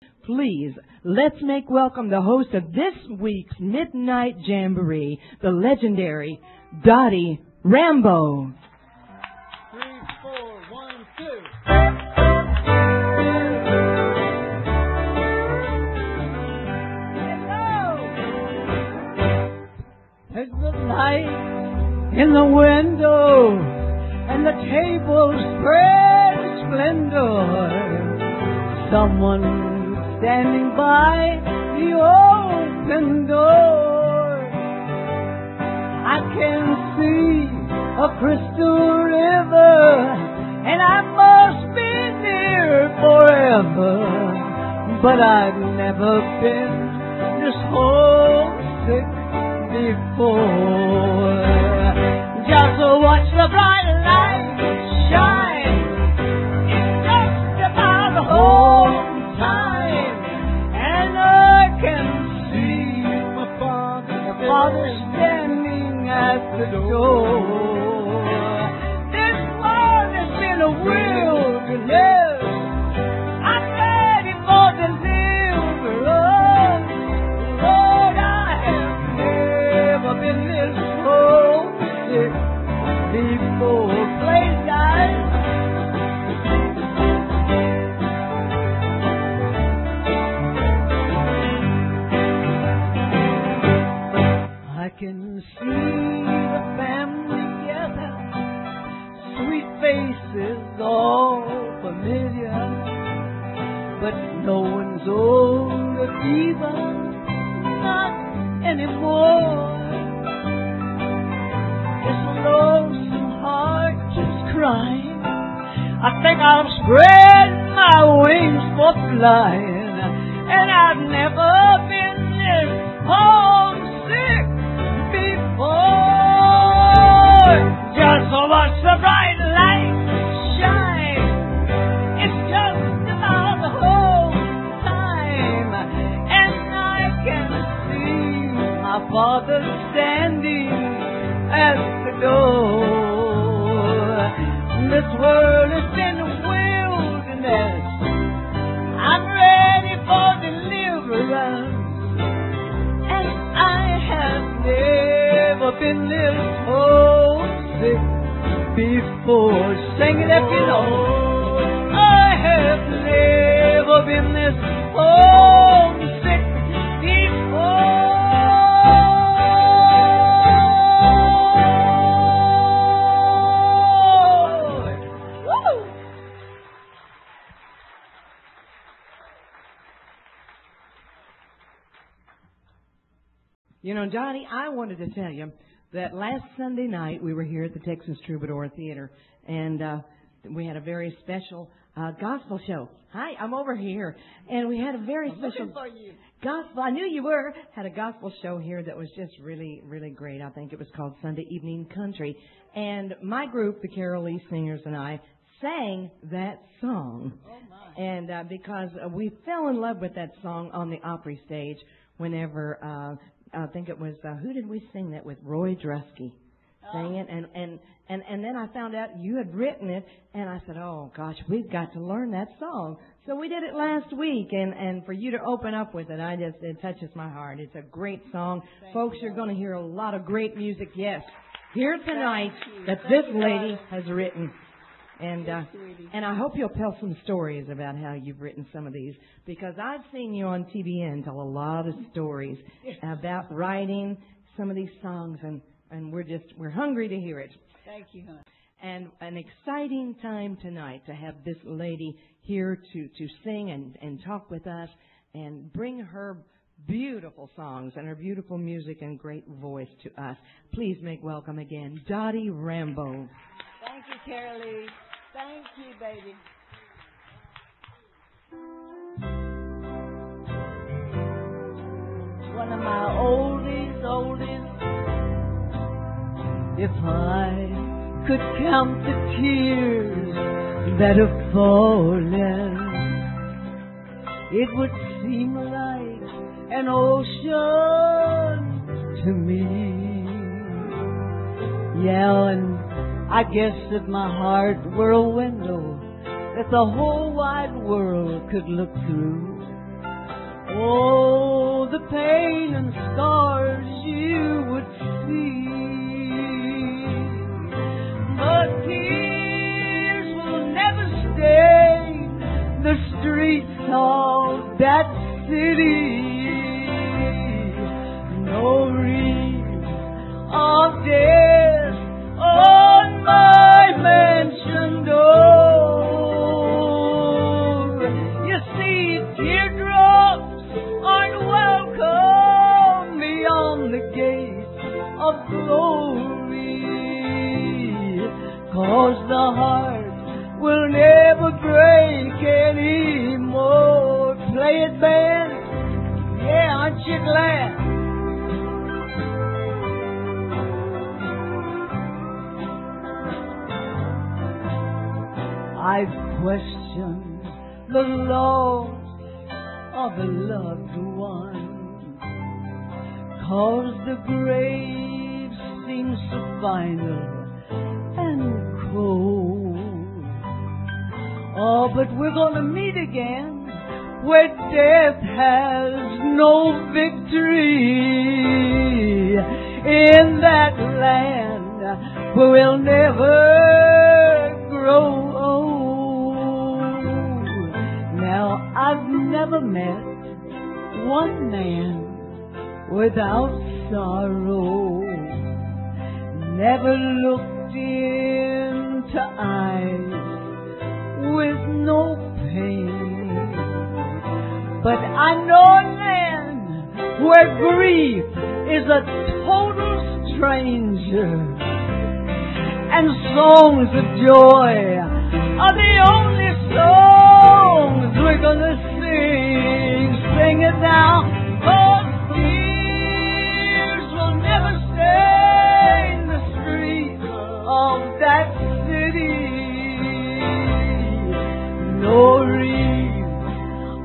Please, let's make welcome the host of this week's Midnight Jamboree, the legendary Dottie Rambo. 3, 4, 1, 2. There's the light in the window, and the table spread with splendor. Someone standing by the open door. I can see a crystal river, and I must be near forever. But I've never been this homesick before. Just watch the bright light shine. It's just about home time, and I can see my father standing at the door. This world has been a wilderness. I'm ready for deliverance. Lord, I have never been this homesick before. Play, guys. I can see the family together, sweet faces all familiar, but no one's old or even, not anymore. This lonesome heart just crying. I think I'll spread my wings for flying, and I've never been this homesick before. Just watch the bright light shine. It's just about the whole time, and I can see my father standing at the door. This world has been a wilderness. I'm ready for deliverance, and I have never been this homesick before. Sing it if you know. I have never been this homesick before. Woo! You know, Dottie, I wanted to tell you that last Sunday night we were here at the Texas Troubadour Theater, and we had a very special gospel show. Hi, I'm over here. And we had a very special gospel. I knew you were. Had a gospel show here that was just really, really great. I think it was called Sunday Evening Country. And my group, the Carol Lee Singers, and I sang that song. Oh, my. And because we fell in love with that song on the Opry stage whenever... I think it was, who did we sing that with? Roy Drusky sang it. And then I found out you had written it. And I said, oh, gosh, we've got to learn that song. So we did it last week. And for you to open up with it, it touches my heart. It's a great song. Folks, you're going to hear a lot of great music, yes, here tonight that this lady has written. And I hope you'll tell some stories about how you've written some of these, because I've seen you on TBN tell a lot of stories about writing some of these songs, and we're hungry to hear it. Thank you, hon. And an exciting time tonight to have this lady here to sing and talk with us and bring her beautiful songs and her beautiful music and great voice to us. Please make welcome again, Dottie Rambo. Thank you, Carol Lee. Thank you, baby. One of my oldies. If I could count the tears that have fallen, it would seem like an ocean to me. Yeah, and I guess if my heart were a window that the whole wide world could look through, of that city. No wreath of death on my mansion door. You see, teardrops aren't welcome beyond the gates of glory, 'cause the heart will never break anymore. Play it, band. Yeah, aren't you glad? I've questioned the loss of a loved one, 'cause the grave seems so final and cold. Oh, but we're gonna meet again where death has no victory, in that land where we'll never grow old. Now, I've never met one man without sorrow, never looked into eyes with no pain. But I know a land where grief is a total stranger, and songs of joy are the only songs we're gonna sing. Sing it now. 'Cause tears will never stain the streets of that city. No wreath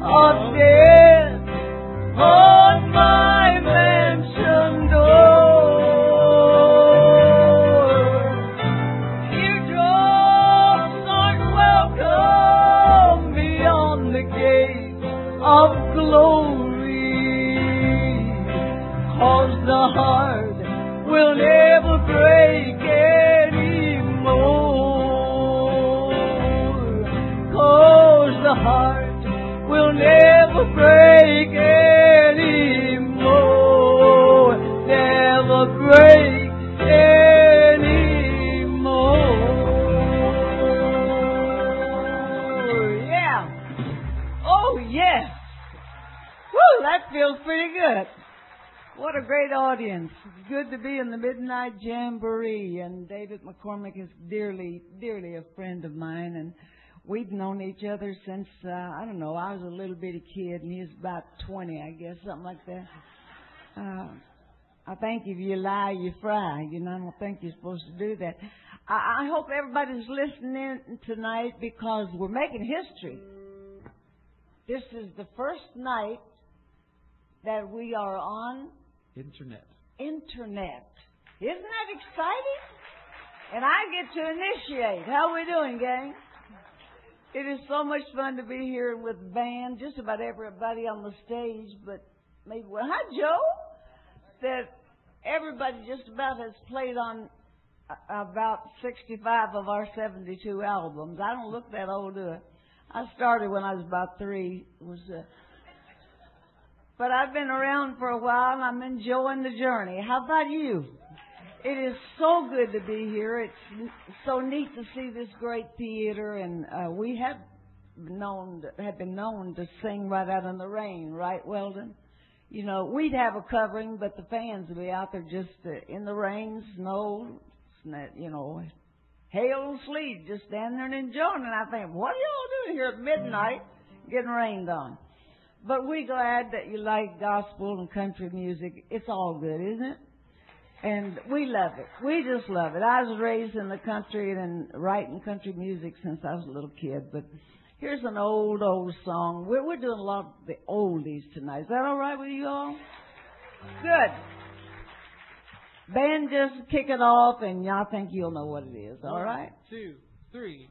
of death on my mansion door. Teardrops aren't welcome beyond the gates of glory, 'cause the heart will never break anymore. 'Cause the heart will never break anymore. Never break anymore. Yeah. Oh, yes. Woo, that feels pretty good. What a great audience. It's good to be in the Midnight Jamboree. And David McCormick is dearly, dearly a friend of mine. And we've known each other since, I don't know, I was a little bitty kid and he was about 20, I guess, something like that. I think if you lie, you fry. You know, I don't think you're supposed to do that. I hope everybody's listening tonight because we're making history. This is the first night that we are on Internet. Isn't that exciting? And I get to initiate. How are we doing, gang? It is so much fun to be here with band, just about everybody on the stage, but maybe, well, hi, Joe, that everybody just about has played on about 65 of our 72 albums. I don't look that old, do I? I started when I was about 3. But I've been around for a while, and I'm enjoying the journey. How about you? It is so good to be here. It's so neat to see this great theater, and we have been known to sing right out in the rain, right, Weldon? You know, we'd have a covering, but the fans would be out there just in the rain, snow, you know, hail and sleet, just standing there and enjoying it. And I think, what are y'all doing here at midnight getting rained on? But we're glad that you like gospel and country music. It's all good, isn't it? And we love it. We just love it. I was raised in the country and writing country music since I was a little kid. But here's an old song. We're doing a lot of the oldies tonight. Is that all right with you all? Good. Band, just kick it off, and y'all think you'll know what it is. All right? 1, 2, 3.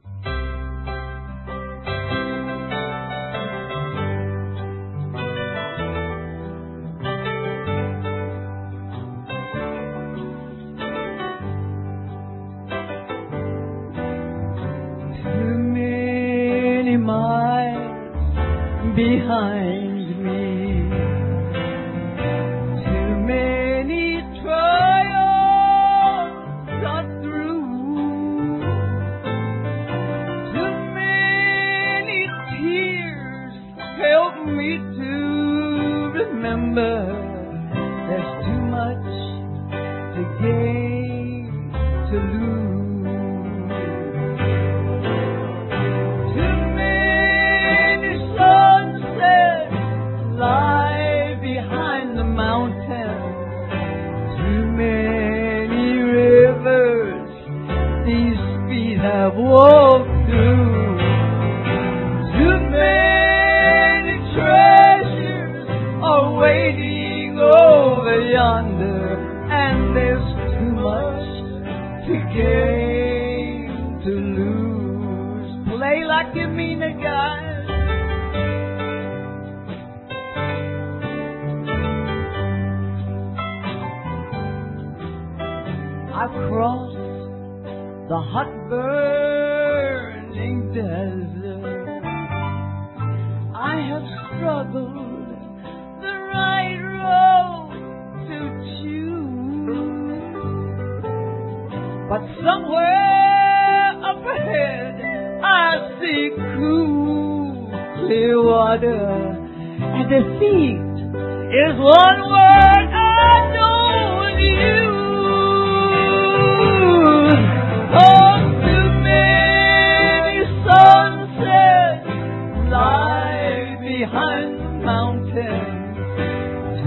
Behind reminds me too many trials got through, too many tears help me to remember there's too much to gain to lose. Too many sunsets lie behind the mountains. Too many rivers these feet have walked through. Too many treasures are waiting over yonder, and there's too much to gain to lose. Play like you mean it, guys. I've crossed the hot burning desert. I have struggled the right road to choose, but somewhere up ahead I see cool, clear water, and defeat is one word I don't use. Oh, too many sunsets lie behind the mountains.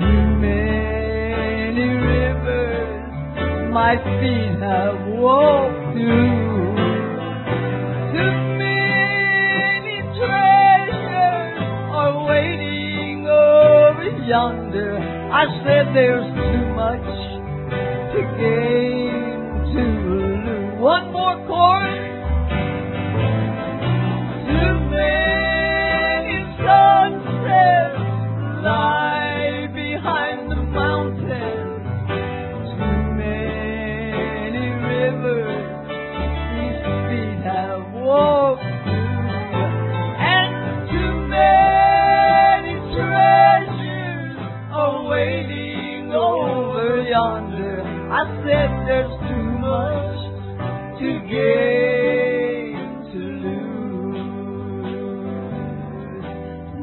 Too many rivers my feet have walked through. Too many treasures are waiting over yonder. I said there's too much to gain to lose. One more chorus. Too many sunsets lie behind the mountains. Too many rivers these feet have walked through, and too many treasures are waiting over yonder. I said there's too much to gain to lose.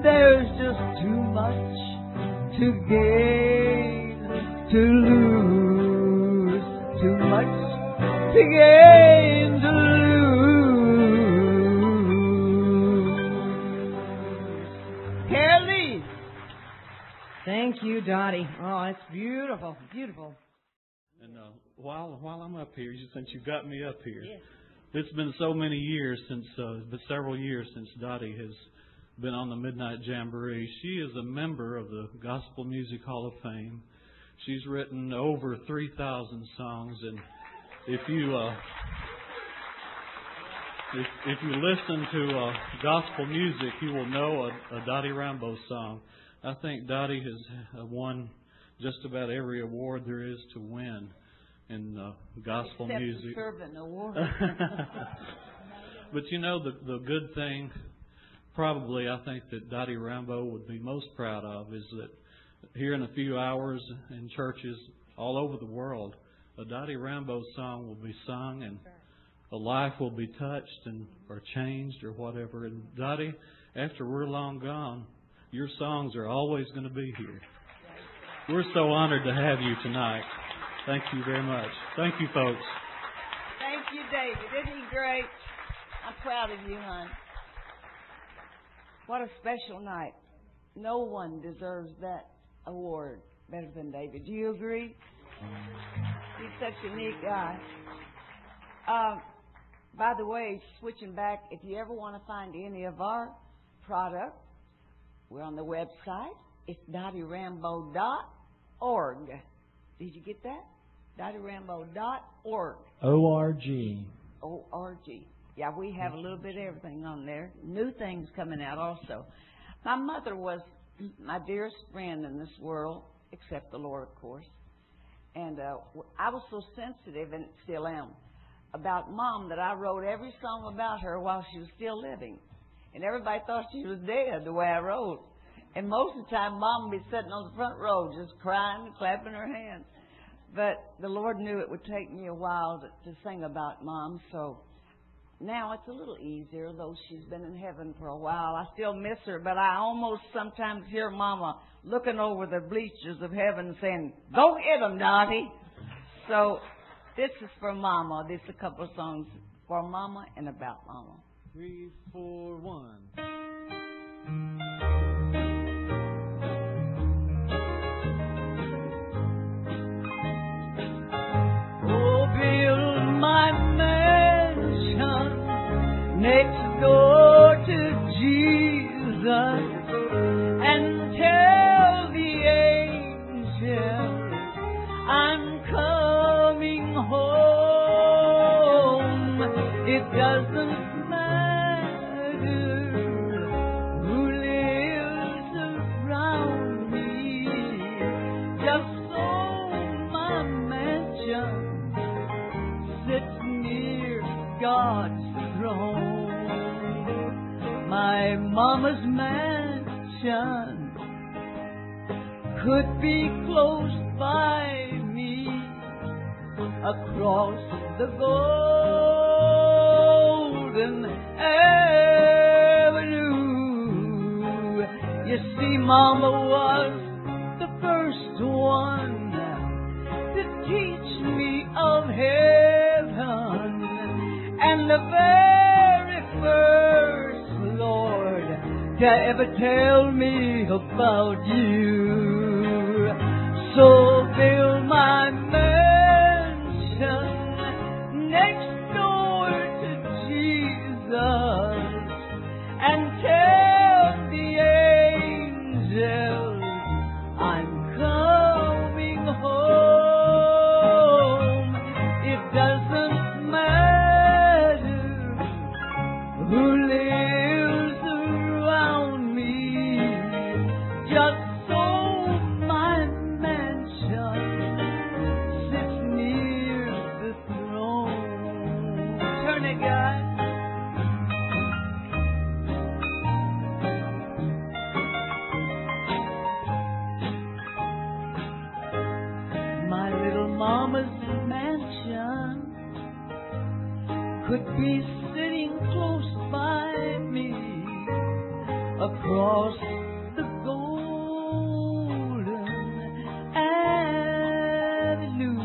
There's just too much to gain to lose. Too much to gain to lose. Kelly. Thank you, Dottie. Oh, it's beautiful, beautiful. And while I'm up here, since you got me up here, Yes. it's been so many years several years since Dottie has been on the Midnight Jamboree. She is a member of the Gospel Music Hall of Fame. She's written over 3,000 songs, and if you listen to gospel music, you will know a Dottie Rambo song. I think Dottie has won just about every award there is to win in gospel Except music. the servant award. But you know, the good thing, probably I think that Dottie Rambo would be most proud of is that here in a few hours in churches all over the world, a Dottie Rambo song will be sung and a life will be touched or changed or whatever. And Dottie, after we're long gone, your songs are always going to be here. We're so honored to have you tonight. Thank you very much. Thank you, folks. Thank you, David. Isn't he great? I'm proud of you, hon. What a special night. No one deserves that award better than David. Do you agree? He's such a neat guy. By the way, switching back, if you ever want to find any of our product, we're on the website. It's DottieRambo.org. Did you get that? DottieRambo.org. O-R-G. O-R-G. Yeah, we have a little bit of everything on there. New things coming out also. My mother was my dearest friend in this world, except the Lord, of course. And I was so sensitive, and still am, about Mom that I wrote every song about her while she was still living. And everybody thought she was dead the way I wrote. And most of the time, Mom would be sitting on the front row just crying and clapping her hands. But the Lord knew it would take me a while to sing about Mom, so now it's a little easier, though she's been in heaven for a while. I still miss her, but I almost sometimes hear Mama looking over the bleachers of heaven saying, "Go get 'em, Dottie." So this is for Mama. This is a couple of songs for Mama and about Mama. 3, 4, 1. Oh, build my mansion next door to Jesus and tell the angels I'm coming home. It doesn't matter who lives around me, just so my mansion sits near God's throne. My mama's mansion could be close by me across the golden avenue. You see, Mama was the first one to teach me of heaven, and the very first, Lord, to ever tell me about you. So build my mansion next door to Jesus and tell the angels I'm coming home. It doesn't matter who lives around me, just so my mansion sits near the throne. Turn it, guys. My little mama's mansion could be sitting close by me across the golden avenue.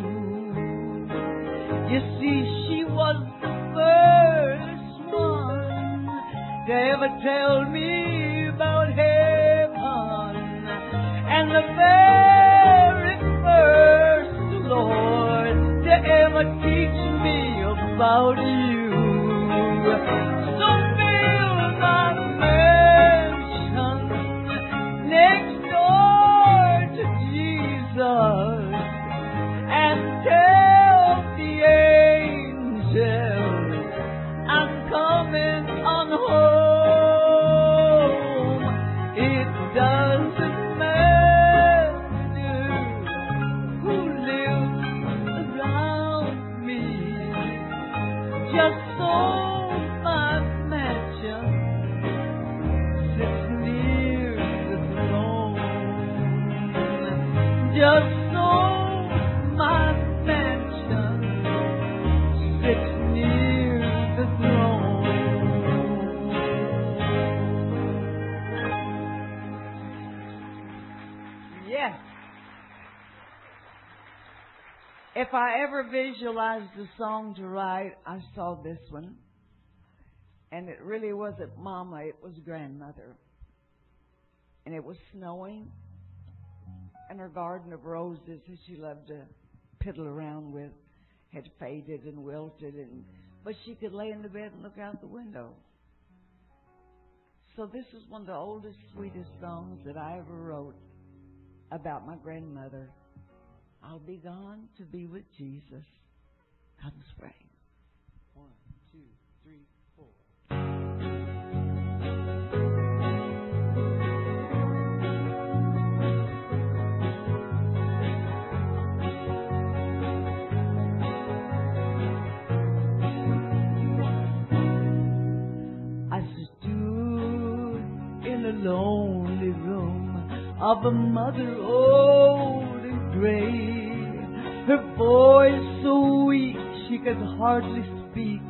You see, she was the first one to ever tell me about heaven, and the very first, Lord, to ever teach me about you. So build my mansion next door to Jesus and tell the angels I'm coming on home. It doesn't matter who lives around me, just so my mansion sits near the throne. Just so my mansion sits near the throne. Yes. If I ever visualized a song to write, I saw this one. And it really wasn't Mama, it was Grandmother. And it was snowing. And her garden of roses that she loved to piddle around with had faded and wilted. But she could lay in the bed and look out the window. So this is one of the oldest, sweetest songs that I ever wrote about my grandmother. I'll be gone to be with Jesus come spring. 1, 2, 3, 4. I stood in a lonely room of a mother old and gray. Her voice so weak she could hardly speak.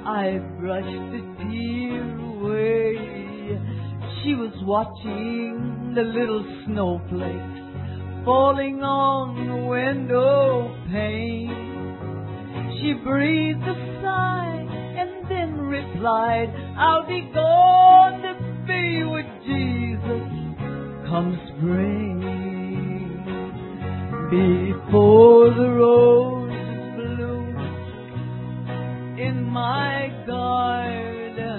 I brushed the tear away. She was watching the little snowflakes falling on the window pane. She breathed a sigh and then replied, I'll be gone to be with Jesus come spring. Before the roses bloom in my garden,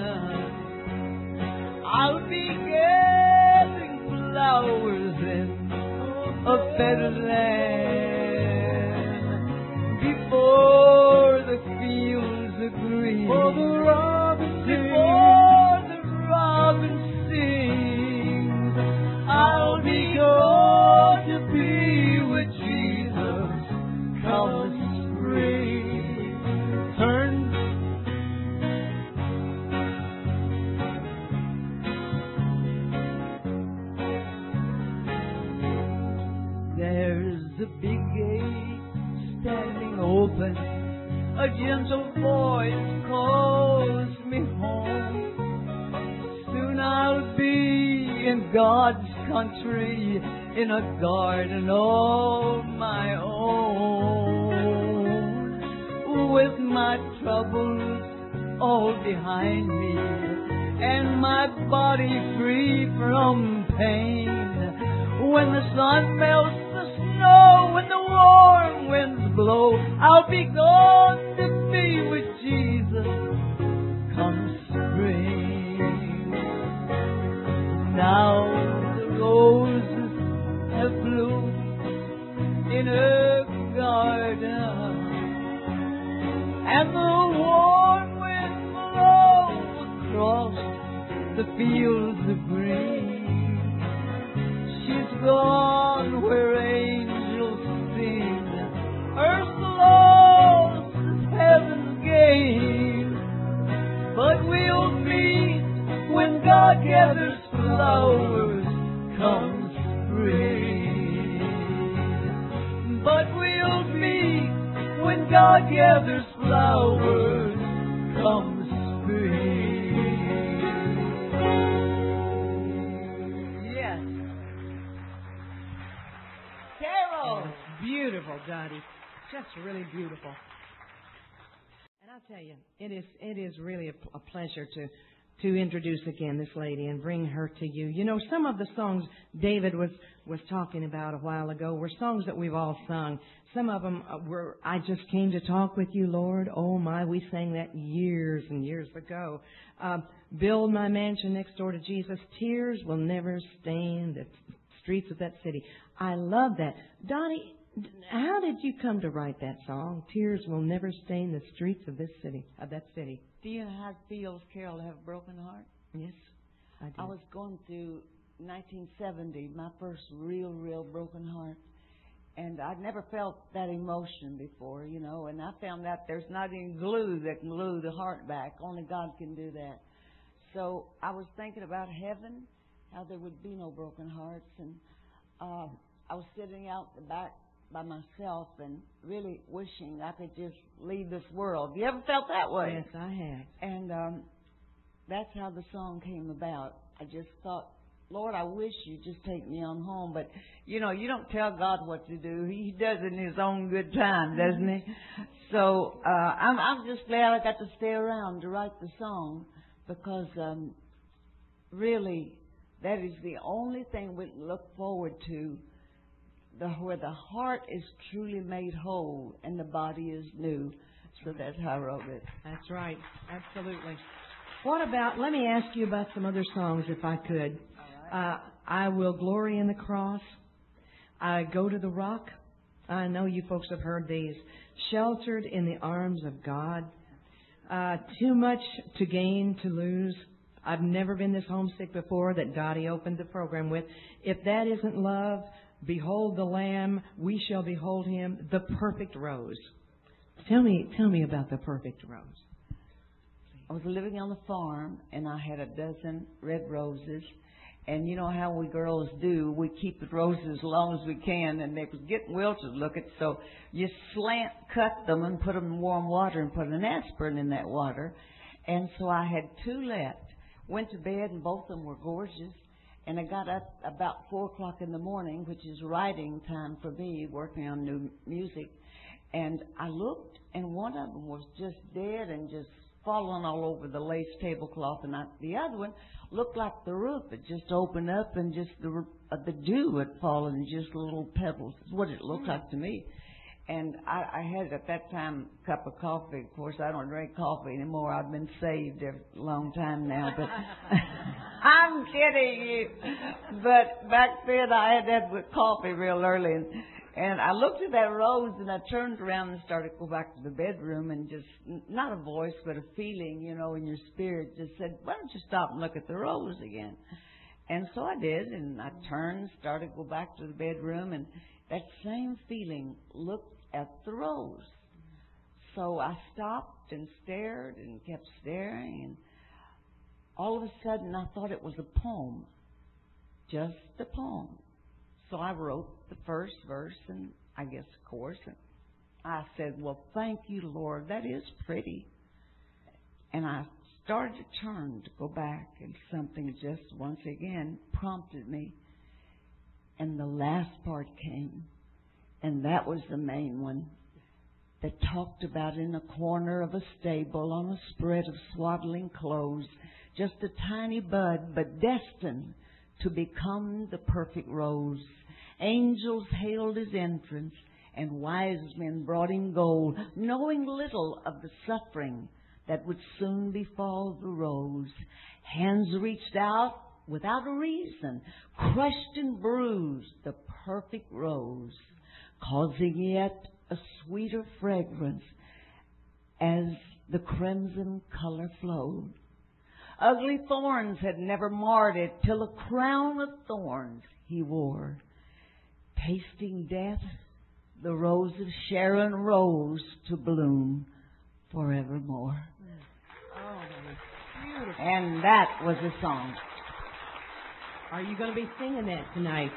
I'll be gathering flowers in a better land. Before the fields are green, before the robin sings, I'll be going to be with Jesus come spring. Turn There's a big gate standing open. A gentle voice calls me home. Soon I'll be in God's country, in a garden all my own, with my troubles all behind me and my body free from pain. When the sun melts the snow, when the warm winds blow, I'll be gone to be with Jesus come spring. Now the roses have bloomed in her garden, and the warm wind blows across the fields of green. She's gone where angels sing, earth's lost is heaven's gain. But we'll meet when God gathers flowers come spring. But we'll meet when God gathers flowers come spring. Beautiful, Dottie. Just really beautiful. And I'll tell you, it is really a pleasure to introduce again this lady and bring her to you. You know, some of the songs David was talking about a while ago were songs that we've all sung. Some of them were, I Just Came to Talk with You, Lord. Oh, my, we sang that years and years ago. Build my mansion next door to Jesus. Tears will never stain the streets of that city. I love that. Dottie, how did you come to write that song? Tears will never stain the streets of that city. Do you know how it feels, Carol, to have a broken heart? Yes, I do. I was going through 1970, my first real broken heart. And I'd never felt that emotion before, you know. And I found out there's not any glue that can glue the heart back. Only God can do that. So I was thinking about heaven, how there would be no broken hearts. And I was sitting out the back by myself and really wishing I could just leave this world. You ever felt that way? Yes, I have. And that's how the song came about. I just thought, Lord, I wish you'd just take me on home. But, you know, you don't tell God what to do. He does it in His own good time, doesn't He? So I'm just glad I got to stay around to write the song because really that is the only thing we look forward to, where the heart is truly made whole and the body is new. So that's how I wrote it. That's right. Absolutely. What about, let me ask you about some other songs if I could. I Will Glory in the Cross. I Go to the Rock. I know you folks have heard these. Sheltered in the Arms of God. Too Much to Gain to Lose. I've never been this homesick before, that Dottie opened the program with. If That Isn't Love, Behold the Lamb, We Shall Behold Him, The Perfect Rose. Tell me about The Perfect Rose. I was living on the farm, and I had a dozen red roses. And you know how we girls do. We keep the roses as long as we can, and they was getting wilted looking. So you slant cut them and put them in warm water and put an aspirin in that water. And so I had 2 left. Went to bed, and both of them were gorgeous. And I got up about 4 o'clock in the morning, which is writing time for me, working on new music. And I looked, and one of them was just dead and just falling all over the lace tablecloth. And the other one looked like the roof had just opened up and just the dew had fallen in just little pebbles. Is what it looked like to me. And I had at that time a cup of coffee. Of course, I don't drink coffee anymore. I've been saved a long time now. But I'm kidding you. But back then I had that with coffee real early. And I looked at that rose and I turned around and started to go back to the bedroom and just, not a voice, but a feeling, you know, in your spirit just said, why don't you stop and look at the rose again? And so I did, and I turned, started to go back to the bedroom, and that same feeling looked at the rose. So I stopped and stared and kept staring, and all of a sudden I thought it was a poem, just a poem. So I wrote the first verse and I guess the chorus, and I said, well, thank you, Lord, that is pretty. And I started to turn to go back, and something just once again prompted me. And the last part came, and that was the main one, that talked about in a corner of a stable on a spread of swaddling clothes, just a tiny bud, but destined to become the perfect rose. Angels hailed his entrance, and wise men brought him gold, knowing little of the suffering that would soon befall the rose. Hands reached out without a reason, crushed and bruised the perfect rose, causing yet a sweeter fragrance as the crimson color flowed. Ugly thorns had never marred it, till a crown of thorns he wore. Tasting death, the rose of Sharon rose to bloom forevermore. Oh, that was beautiful. And that was the song. Are you going to be singing that tonight?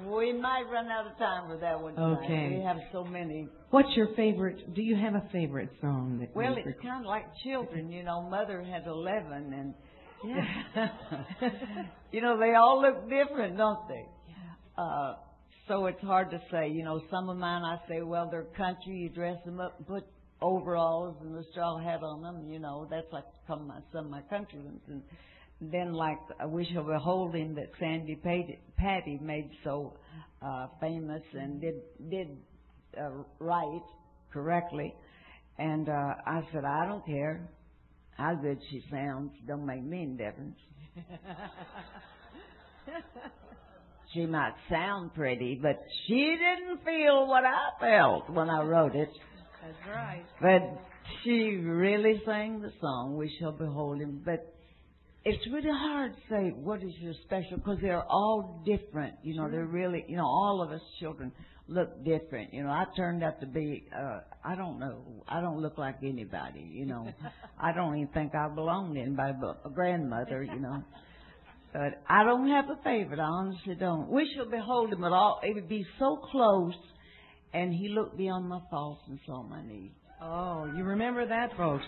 We might run out of time for that one tonight. Okay. We have so many. What's your favorite? Do you have a favorite song? Well, it's kind of like children. You know, Mother had 11, and yeah. you know, they all look different, don't they? So it's hard to say. You know, some of mine I say, well, they're country. You dress them up and put overalls and a straw hat on them. You know, that's like some of my country ones. And then like We Shall Behold Him that Sandy Patty made so famous and did write correctly. And I said, I don't care how good she sounds. Don't make me any difference. She might sound pretty, but she didn't feel what I felt when I wrote it. That's right. But she really sang the song, We Shall Behold Him. But it's really hard to say what is your special, because they're all different. You know, they're really, you know, all of us children look different. You know, I turned out to be, I don't know, I don't look like anybody, you know. I don't even think I belong to anybody but a grandmother, you know. But I don't have a favorite. I honestly don't. We shall behold him at all. It would be so close, and he looked beyond my faults and saw my needs. Oh, you remember that, folks?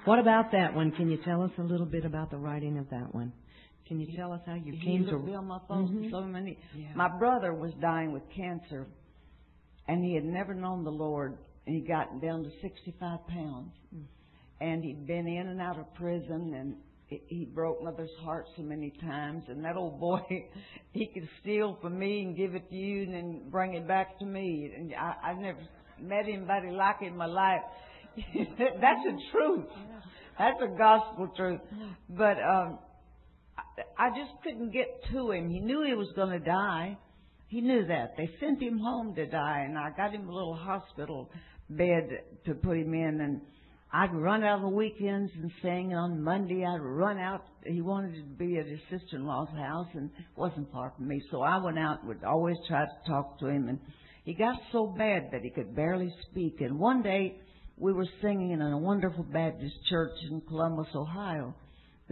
What about that one? Can you tell us a little bit about the writing of that one? Can you tell us how you came to... He looked beyond my faults and saw my needs. Yeah. My brother was dying with cancer, and he had never known the Lord, and he got down to 65 pounds. And he'd been in and out of prison, and he broke Mother's heart so many times. And that old boy, he could steal from me and give it to you and then bring it back to me. And I never met anybody like it in my life. That's the truth. That's a gospel truth. But I just couldn't get to him. He knew he was going to die. He knew that. They sent him home to die, and I got him a little hospital bed to put him in, and I'd run out on the weekends and sing, and on Monday I'd run out. He wanted to be at his sister-in-law's house, and it wasn't far from me, so I went out and would always try to talk to him, and he got so bad that he could barely speak. And one day we were singing in a wonderful Baptist church in Columbus, Ohio.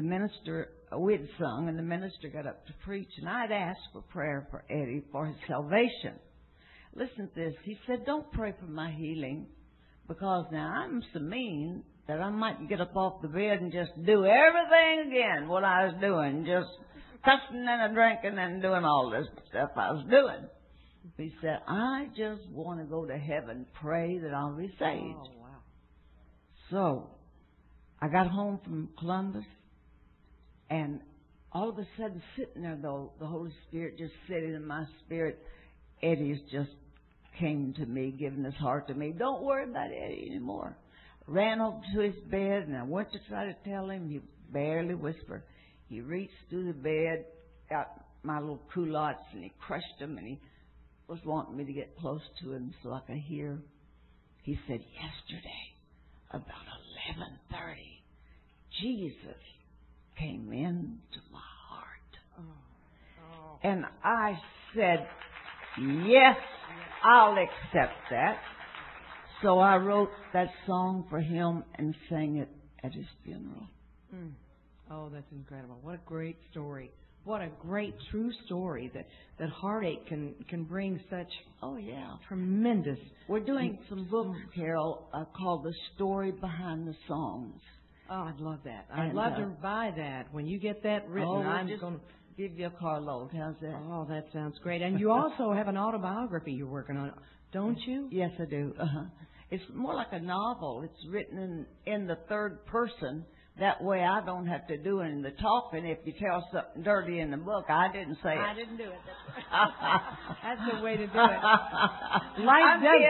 the minister, we'd sung, and the minister got up to preach, and I'd asked for prayer for Eddie for his salvation. Listen to this. He said, don't pray for my healing, because now I'm so mean that I might get up off the bed and just do everything again what I was doing, just cussing and drinking and doing all this stuff I was doing. He said, I just want to go to heaven, pray that I'll be saved. Oh, wow. So I got home from Columbus, and all of a sudden, sitting there, though, the Holy Spirit just sitting in my spirit, Eddie's just came to me, giving his heart to me. Don't worry about Eddie anymore. Ran over to his bed, and I went to try to tell him. He barely whispered. He reached through the bed, got my little culottes, and he crushed them, and he was wanting me to get close to him so I could hear. He said, yesterday, about 11:30, Jesus came into my heart. And I said, yes, I'll accept that. So I wrote that song for him and sang it at his funeral. Mm. Oh, that's incredible. What a great story. What a great true story that heartache can bring such tremendous. We're doing some books, Carol, called The Story Behind the Songs. Oh, I'd love that. I'd love to buy that. When you get that written, I'm just going to give you a carload. How's that? Oh, that sounds great. And you also have an autobiography you're working on, don't you? Yes, I do. It's more like a novel. It's written in the third person. That way I don't have to do any of the talking. If you tell something dirty in the book, I didn't say it. I didn't do it. That's the way to do it. Life does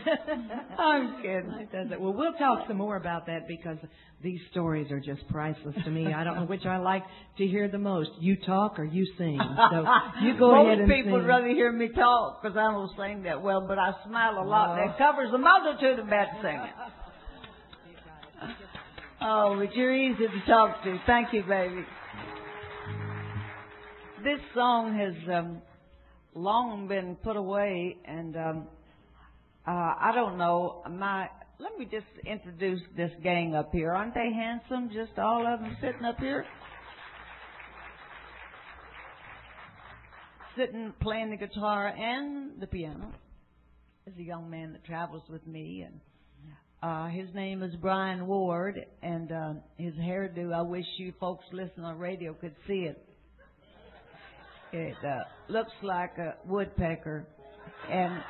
that. I'm kidding. Life does it. Well, we'll talk some more about that because these stories are just priceless to me. I don't know which I like to hear the most. You talk or you sing. So you go ahead and sing. Most people would rather hear me talk because I don't sing that well, but I smile a lot. That covers the multitude of bad singing. Oh, but you're easy to talk to. Thank you, baby. This song has long been put away, and I don't know. Let me just introduce this gang up here. Aren't they handsome? Just all of them sitting up here. Sitting, playing the guitar and the piano. There's a young man that travels with me, and his name is Brian Ward, and his hairdo, I wish you folks listening on radio could see it. It looks like a woodpecker, and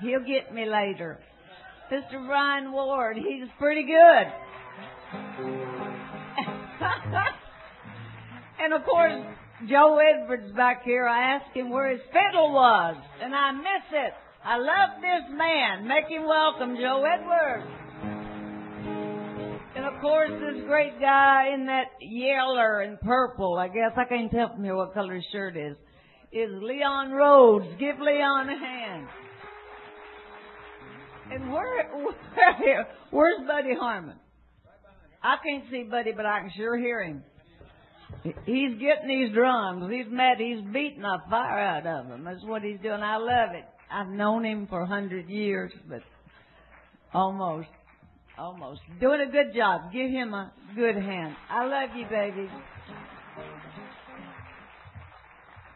he'll get me later. Mr. Brian Ward, he's pretty good. And of course, Joe Edwards back here, I asked him where his fiddle was, and I miss it. I love this man. Make him welcome, Joe Edwards. And of course, this great guy in that yeller and purple, I guess I can't tell from here what color his shirt is Leon Rhodes. Give Leon a hand. And where's Buddy Harmon? I can't see Buddy, but I can sure hear him. He's getting these drums. He's mad. He's beating the fire out of them. That's what he's doing. I love it. I've known him for 100 years, but almost. Doing a good job. Give him a good hand. I love you, baby.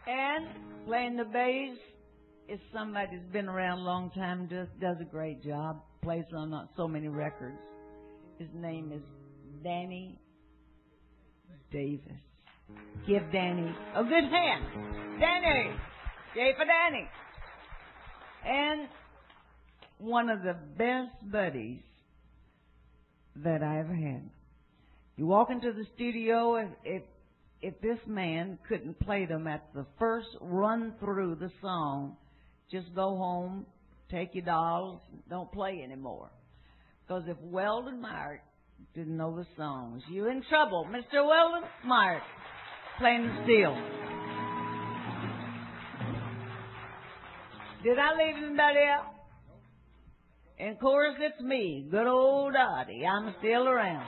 And playing the bass is somebody that's been around a long time, does a great job, plays on so many records. His name is Danny Davis. Give Danny a good hand. Danny! Yay for Danny! And one of the best buddies that I ever had. You walk into the studio, if this man couldn't play them at the first run through the song, just go home, take your dolls, don't play anymore. Because if Weldon Myers didn't know the songs, you're in trouble. Mr. Weldon Myers, playing the steel. Did I leave anybody out? And of course, it's me, good old Dottie. I'm still around.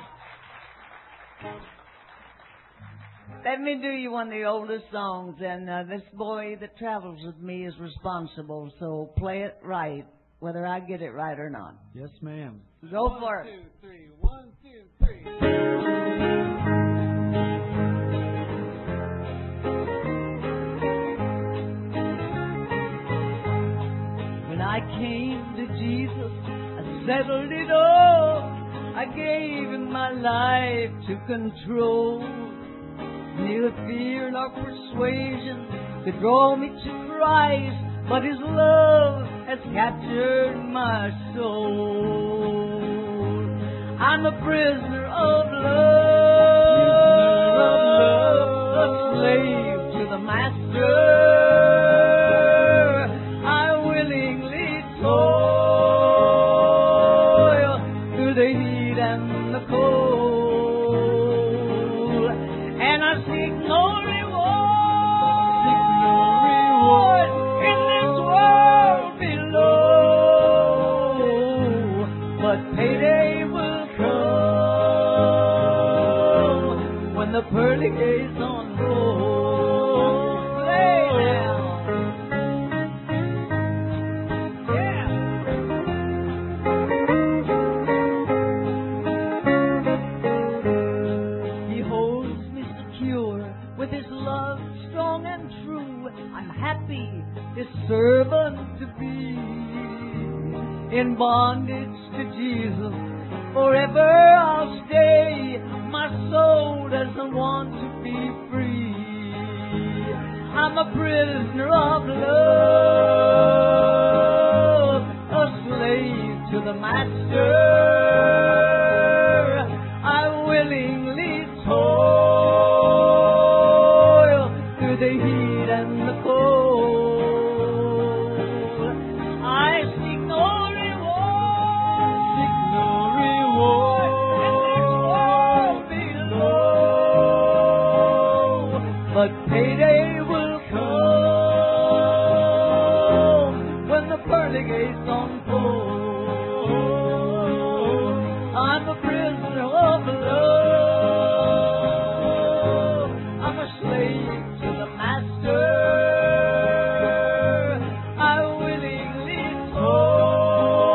Let me do you one of the oldest songs, and this boy that travels with me is responsible, so play it right. whether I get it right or not. Yes, ma'am. Go for it. 1, 2, 3. 1, 2, 3. When I came to Jesus, I settled it all. I gave Him my life to control. Neither fear nor persuasion could draw me to Christ, but His love has captured my soul. I'm a prisoner of love, a slave to the Master. I willingly toil through the heat and the cold, and I seek no reward in this world below, but payday will come when the pearly gates unfold. Lay down. He holds me secure with His love strong and true. I'm happy, His servant to be, in bondage to Jesus. Forever I'll stay. My soul doesn't want to be free. I'm a prisoner of love, a slave to the Master. I willingly toil through the heat and the cold. I seek no reward in this world below, but payday will come when the pearly gates unfold. I'm a prisoner of love. I'm a slave to the Master. I willingly toil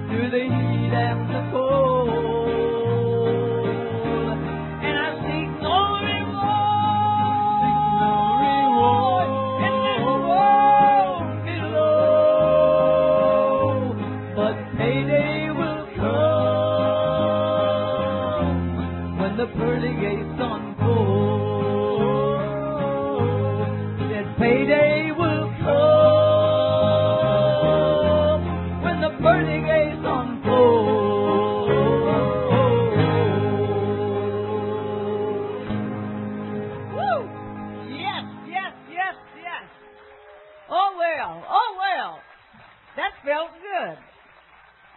through the heat and the cold, and I seek no reward in this world below, but payday will come when the pearly gates unfold. That payday will come when the pearly gates unfold. Woo! Yes, yes, yes, yes. Oh, well. That felt good.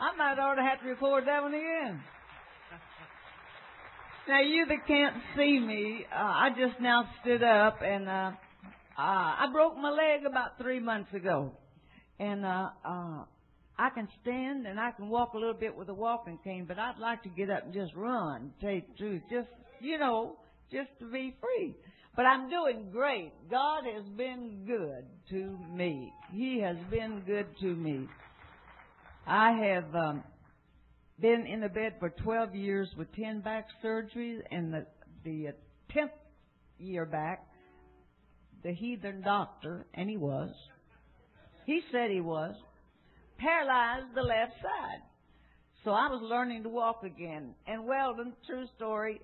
I might ought to have to record that one again. Now, you that can't see me, I just now stood up, and I broke my leg about 3 months ago. And I can stand and I can walk a little bit with a walking cane, but I'd like to get up and just run, to tell you the truth, just to be free. But I'm doing great. God has been good to me. He has been good to me. I have been in the bed for 12 years with 10 back surgeries, and the 10th year back, the heathen doctor, and he said he was, paralyzed the left side. So I was learning to walk again. And Weldon, true story,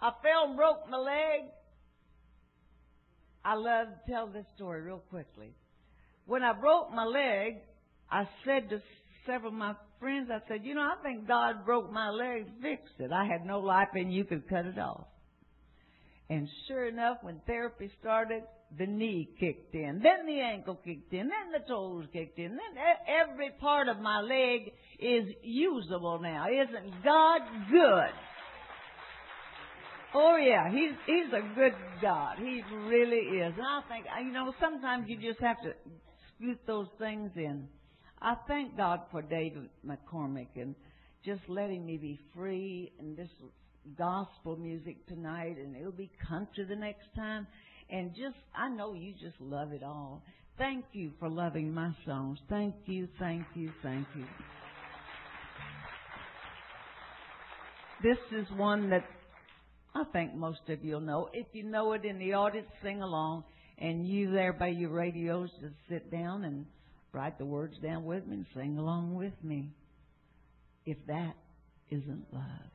I fell and broke my leg. I love to tell this story real quickly. When I broke my leg, I said to several of my friends, I said, I think God broke my leg, fixed it. I had no life and you could cut it off. And sure enough, when therapy started, the knee kicked in, then the ankle kicked in, then the toes kicked in, then every part of my leg is usable now. Isn't God good? Oh, yeah, he's a good God. He really is. And I think, sometimes you just have to scoot those things in. I thank God for David McCormick and just letting me be free, and this gospel music tonight, and it'll be country the next time. And I know you just love it all. Thank you for loving my songs. Thank you, thank you, thank you. This is one that I think most of you will know. If you know it in the audience, sing along. And you there by your radios, just sit down and write the words down with me and sing along with me. If that isn't love.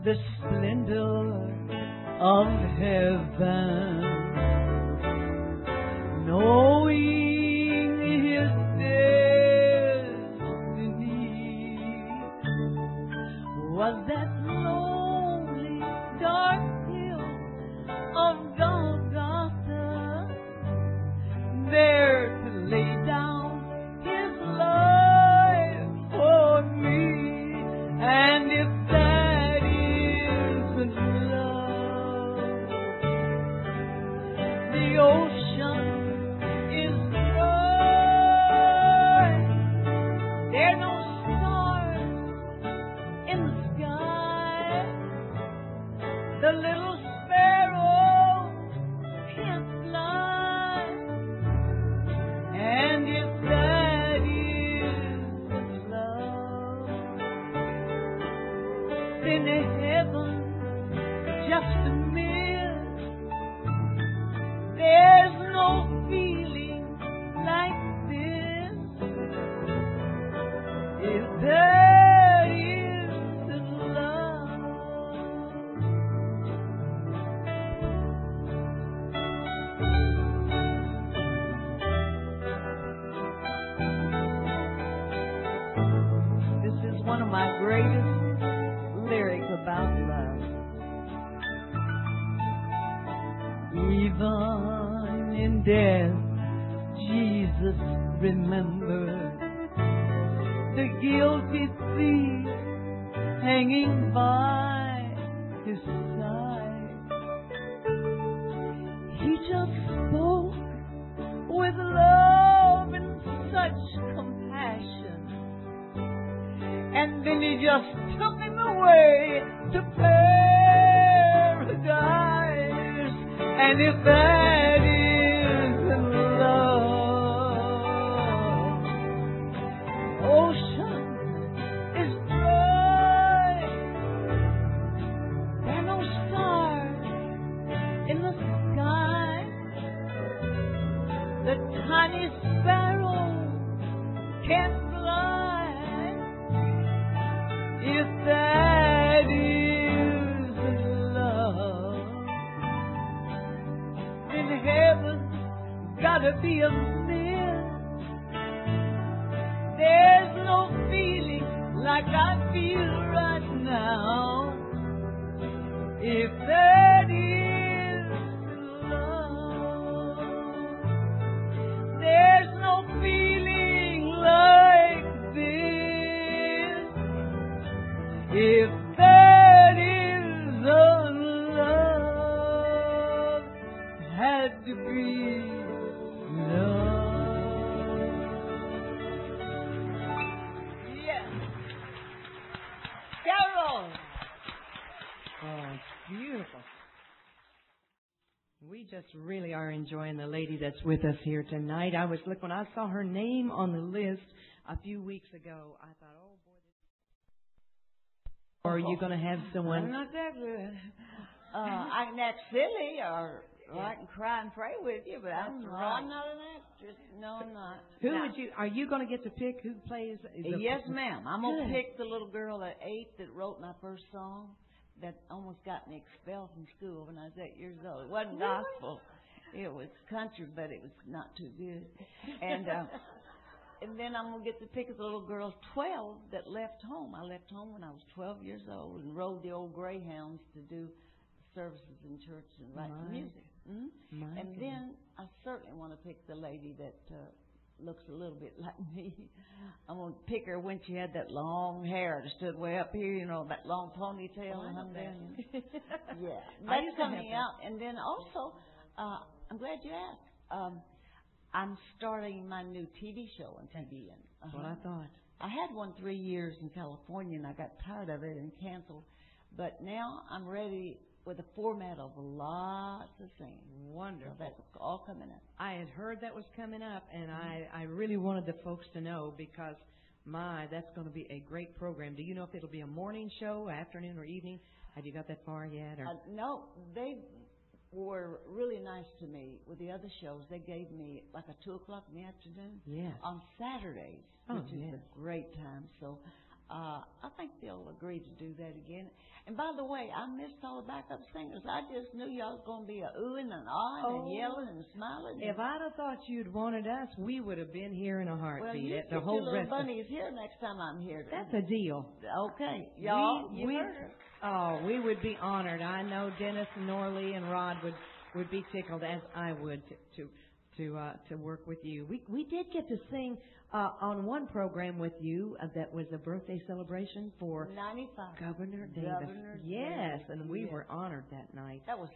The splendor of heaven, knowing his destiny was that lonely, dark hill of Golgotha, there to lay down his life for me. And if that the ocean is dry, there are no stars in the sky, the little sparrow can't fly, and if that is love, then heaven just a myth. There's no feeling like this. If there isn't love, this is one of my greatest lyrics about love. Even in death, Jesus remembered the guilty thief hanging by his side. He just spoke with love and such compassion, and then he just took him away to paradise. And if that isn't love, ocean is dry, there are no stars in the sky, the tiny sparrow can't fly. If that isn't love, heaven's gotta be a myth. There's no feeling like I feel right now. If that is love, there's no feeling like this. If that is love, had to be love. Yes. Carol. Oh, it's beautiful. We just really are enjoying the lady that's with us here tonight. I was looking, when I saw her name on the list a few weeks ago, I thought, oh boy. Or are you going to have someone? I'm not that good. I can act silly or I can cry and pray with you, but I'm not an actress. No, I'm not. Who would you? Are you going to get to pick who plays? Yes, ma'am. I'm going to pick the little girl at 8 that wrote my first song that almost got me expelled from school when I was 8 years old. It wasn't gospel. It was country, but it was not too good. And then I'm going to get to pick the little girl 12 that left home. I left home when I was 12 years old and rode the old Greyhounds to do services in church and write some music. Mm-hmm. And then I certainly want to pick the lady that looks a little bit like me. I'm going to pick her when she had that long hair that stood way up here, you know, that long ponytail. Oh, I know that. Yeah. I That's used to have coming that. out. And then also, I'm glad you asked. I'm starting my new TV show on TV. That's what I thought. I had one 3 years in California, and I got tired of it and canceled. But now I'm ready with a format of lots of singing. Wonderful. So that's all coming up. I had heard that was coming up, and I really wanted the folks to know because, that's going to be a great program. Do you know if it'll be a morning show, afternoon, or evening? Have you got that far yet? Or? No, they were really nice to me with the other shows. They gave me like a 2 o'clock in the afternoon Yes. on Saturdays, which is a great time. So I think they'll agree to do that again. And by the way, I missed all the backup singers. I just knew y'all was going to be a oohing and ahhing and yelling and smiling. If I'd have thought you'd wanted us, we would have been here in a heartbeat. Well, you At the get whole your little rest bunnies here next time I'm here. That's a deal. Okay. Y'all, we heard her. Oh, we would be honored. I know Dennis and Norley and Rod would be tickled, as I would, to work with you. We did get to sing on one program with you that was a birthday celebration for 95. Governor Davis. Yes, and we were honored that night. That was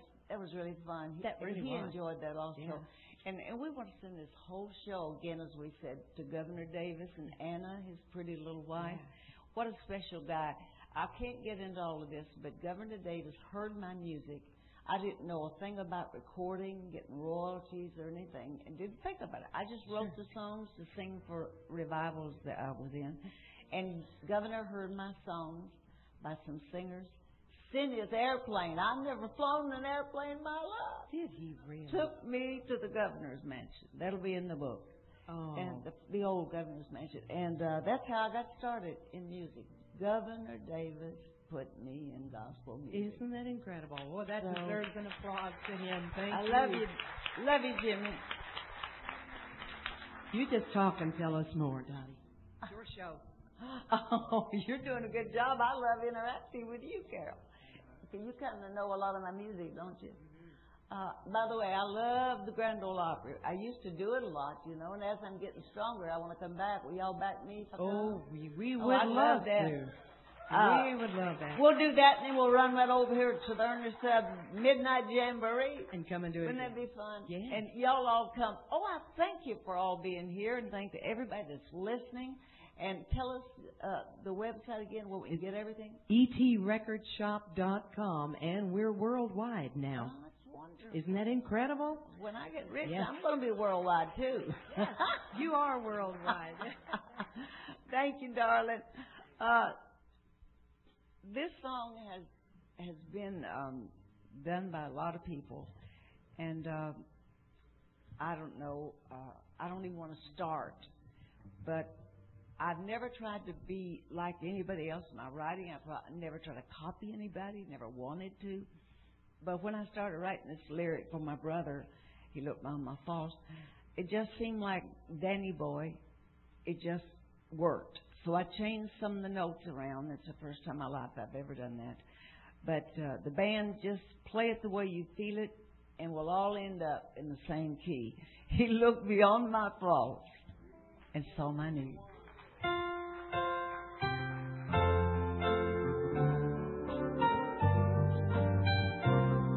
really fun. That really he was. enjoyed that also. Yeah. And we want to send this whole show again, as we said, to Governor Davis and Anna, his pretty little wife. Yeah. What a special guy. I can't get into all of this, but Governor Davis heard my music. I didn't know a thing about recording, getting royalties or anything, and didn't think about it. I just wrote the songs to sing for revivals that I was in. And Governor heard my songs by some singers. Cynthia's airplane. I've never flown an airplane in my life. Did he really? Took me to the governor's mansion. That'll be in the book. Oh. And the old governor's mansion. And that's how I got started in music. Governor Davis put me in gospel music. Isn't that incredible? Well, that So, deserves an applause to him. Thank I you. love you. Love you, Jimmy. You just talk and tell us more, Dottie. Your show. Oh, you're doing a good job. I love interacting with you, Carol. You kind of know a lot of my music, don't you? By the way, I love the Grand Ole Opry. I used to do it a lot, you know, and as I'm getting stronger, I want to come back. Will y'all back me if I come? Oh, we would I'd love love that. to. We would love that. We'll do that, and then we'll run right over here to the Ernest Midnight Jamboree. And come and do it. Wouldn't that be fun? Yeah. And y'all all come. Oh, I thank you for all being here, and thank to everybody that's listening. And tell us the website again where we can get everything. etrecordshop.com, and we're worldwide now. Oh, that's wonderful. Isn't that incredible? When I get rich, Yeah. I'm going to be worldwide, too. You are worldwide. Thank you, darling. This song has been done by a lot of people, and I don't know. I don't even want to start, but I've never tried to be like anybody else in my writing. I've never tried to copy anybody, never wanted to. But when I started writing this lyric for my brother, he looked on my faults, it just seemed like Danny Boy. It just worked. So I changed some of the notes around. It's the first time in my life I've ever done that. But the band, just play it the way you feel it, and we'll all end up in the same key. He looked beyond my faults and saw my needs.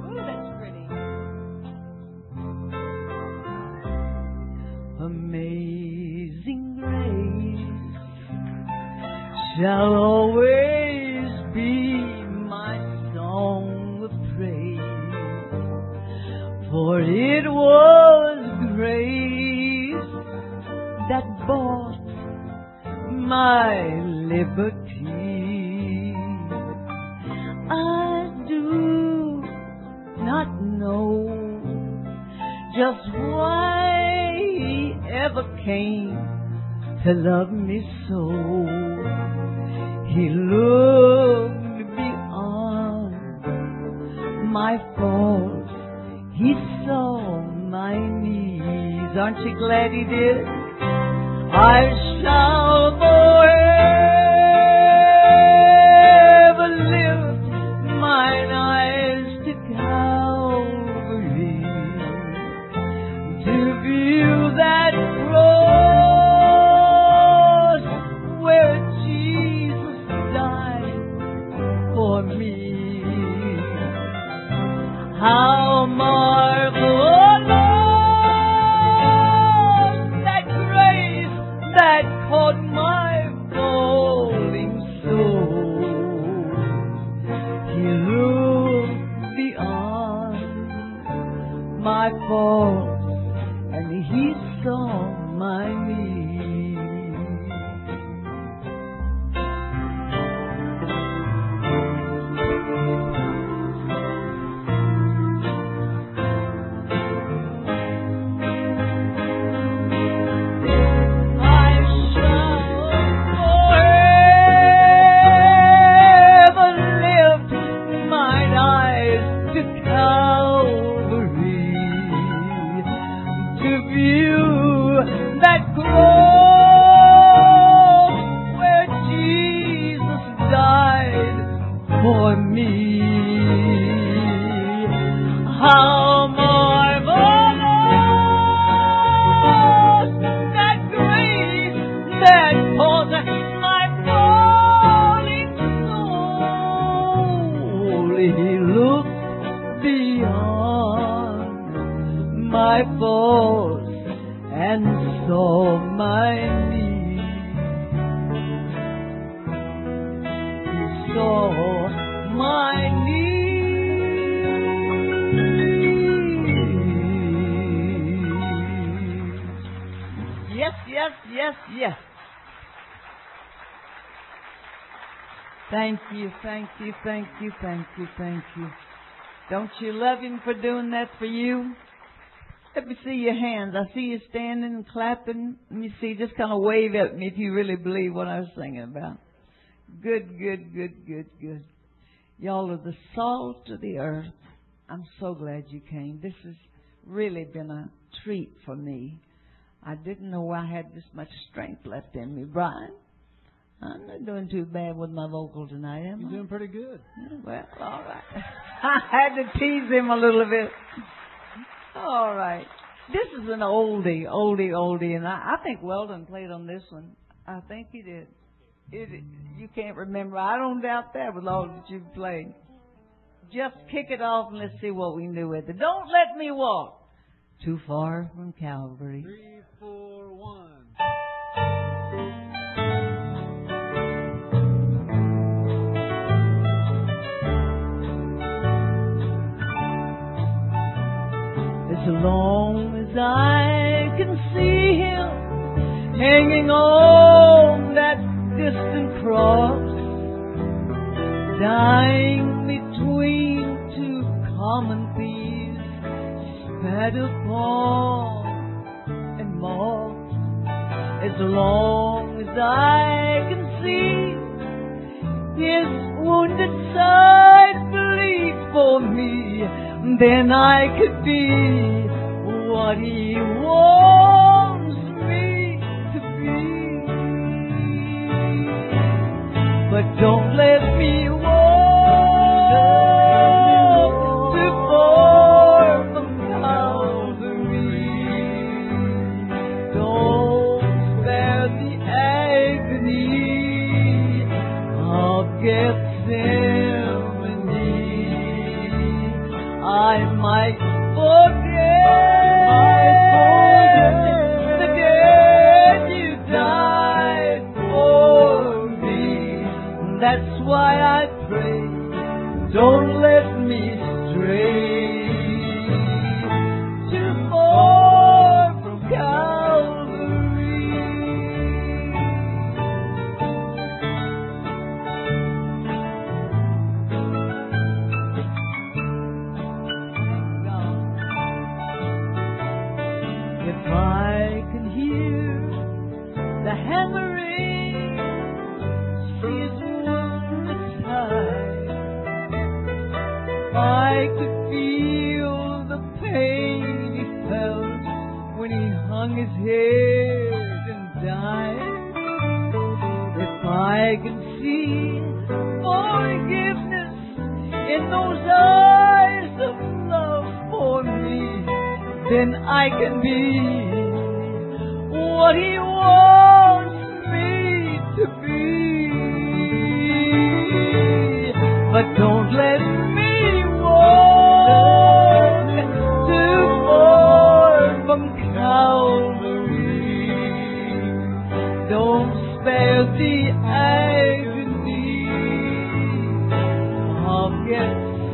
Ooh, that's pretty. Amazing grace shall always be my song of praise, for it was grace that bought my liberty. I do not know just why he ever came to love me so. He looked beyond my faults. He saw my needs. Aren't you glad he did? I shall forever lift mine eyes to Calvary to view that cross me. How marvelous that grace that caught my falling soul. He looked beyond my faults and He saw my need. Thank you. Don't you love Him for doing that for you? Let me see your hands. I see you standing and clapping. Let me see. Just kind of wave at me if you really believe what I was singing about. Good. Y'all are the salt of the earth. I'm so glad you came. This has really been a treat for me. I didn't know I had this much strength left in me. Brian? I'm not doing too bad with my vocal tonight, am I? You're doing pretty good. Yeah, well, all right. I had to tease him a little bit. All right. This is an oldie, and I think Weldon played on this one. I think he did. You can't remember. I don't doubt that with all that you've played. Just kick it off and let's see what we can do with it. Don't let me walk too far from Calvary. 3, 4, 1. As long as I can see Him hanging on that distant cross, dying between two common thieves, spat upon and mocked. As long as I can see His wounded side bleed for me, then I could be what He wants me to be. But don't let me walk too far from Calvary. Don't spare the agony of Gethsemane. I might forget the day You died for me. That's why I pray, don't let me stray too far from Calvary. If I can hear the hammering, see His wounded side, I could feel the pain He felt when He hung His head and died. If I can see forgiveness in those eyes of love for me, then I can be what He wants me to be. But Don't let me walk too far from Calvary. Don't spare the agony of Gethsemane.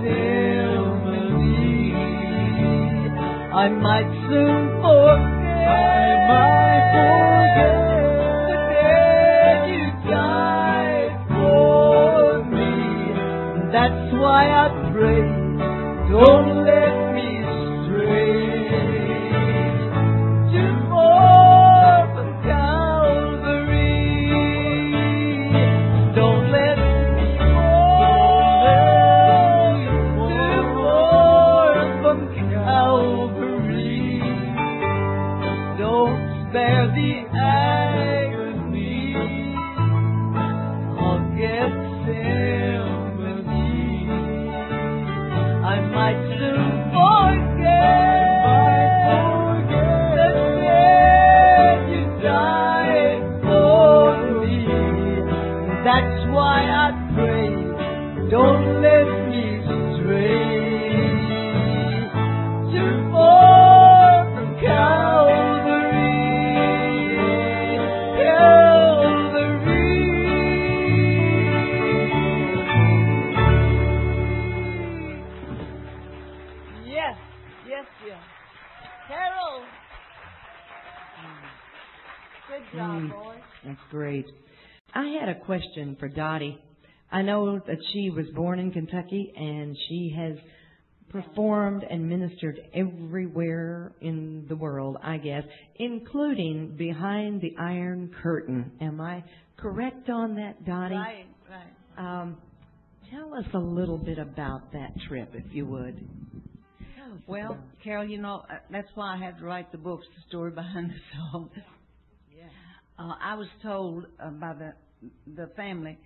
I might soon forget the day you died for me. That's why I pray, don't let me stray too far from Calvary. Don't let me fall too far from Calvary. Don't spare the agony of Gethsemane. I might soon forget the day you died for me. That's why I pray, don't let me stray too far from Calvary. Yes, yes, yes. Carol. Good job, boy. That's great. I had a question for Dottie. I know that she was born in Kentucky and she has performed and ministered everywhere in the world, I guess, including behind the Iron Curtain. Am I correct on that, Dottie? Right. Tell us a little bit about that trip, if you would. Well, Carol, you know, that's why I had to write the books, the story behind the song. I was told by the family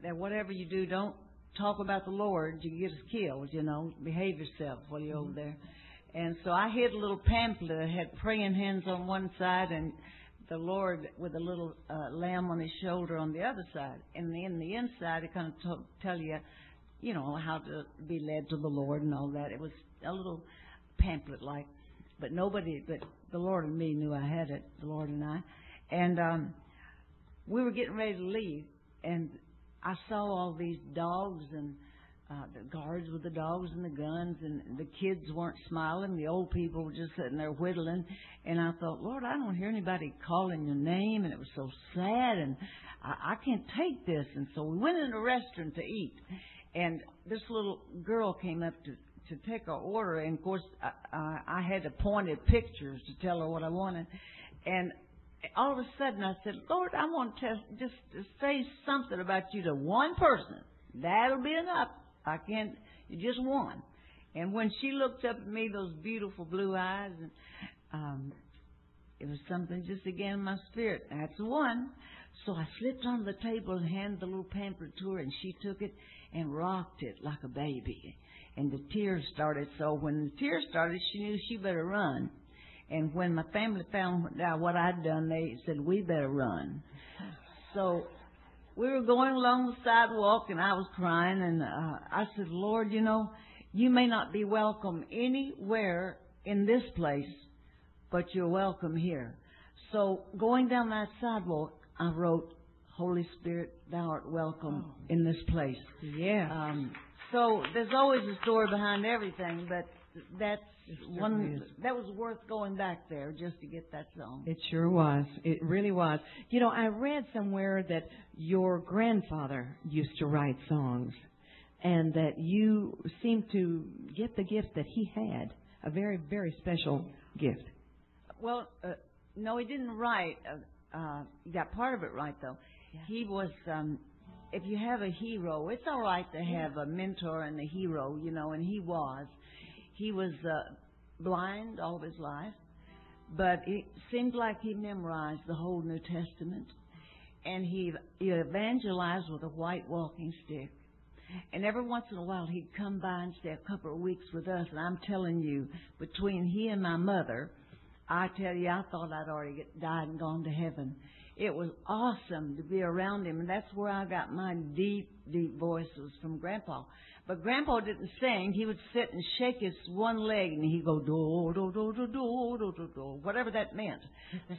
that whatever you do, don't talk about the Lord. You get us killed, you know. Behave yourself while you're over there. And so I hid a little pamphlet that had praying hands on one side and the Lord with a little lamb on his shoulder on the other side. And in the inside, it kind of tell you, you know, how to be led to the Lord and all that. It was a little pamphlet-like. But nobody, but the Lord and me knew I had it, the Lord and I. And we were getting ready to leave, and I saw all these dogs and the guards with the dogs and the guns, and the kids weren't smiling. The old people were just sitting there whittling. And I thought, Lord, I don't hear anybody calling your name, and it was so sad, and I can't take this. And so we went in a restaurant to eat, and this little girl came up to take our order, and of course I had to point at pictures to tell her what I wanted. And all of a sudden I said, Lord, I want to just say something about you to one person. That'll be enough. I can't, just one. And when she looked up at me, those beautiful blue eyes, and it was something just again in my spirit. That's the one. So I slipped under the table and handed the little pamphlet to her, and she took it and rocked it like a baby. And the tears started. So when the tears started, she knew she better run. And when my family found out what I'd done, they said, we better run. So we were going along the sidewalk, and I was crying. And I said, Lord, you know, you may not be welcome anywhere in this place, but you're welcome here. So going down that sidewalk, I wrote, Holy Spirit, thou art welcome in this place. Yeah. So there's always a story behind everything, but that's one that was worth going back there just to get that song. It sure was. It really was. You know, I read somewhere that your grandfather used to write songs, and that you seemed to get the gift that he had, a very, very special gift. Well, no, he didn't write. He got part of it right, though. Yeah. He was, if you have a hero, it's all right to have a mentor and a hero, you know, and he was. He was blind all of his life, but it seemed like he memorized the whole New Testament, and he evangelized with a white walking stick. And every once in a while, he'd come by and stay a couple of weeks with us, and I'm telling you, between he and my mother, I tell you, I thought I'd already died and gone to heaven. it was awesome to be around him. And that's where I got my deep, deep voices from Grandpa. But Grandpa didn't sing. He would sit and shake his one leg, and he'd go, do, do, do, do, do, do, do, do, whatever that meant.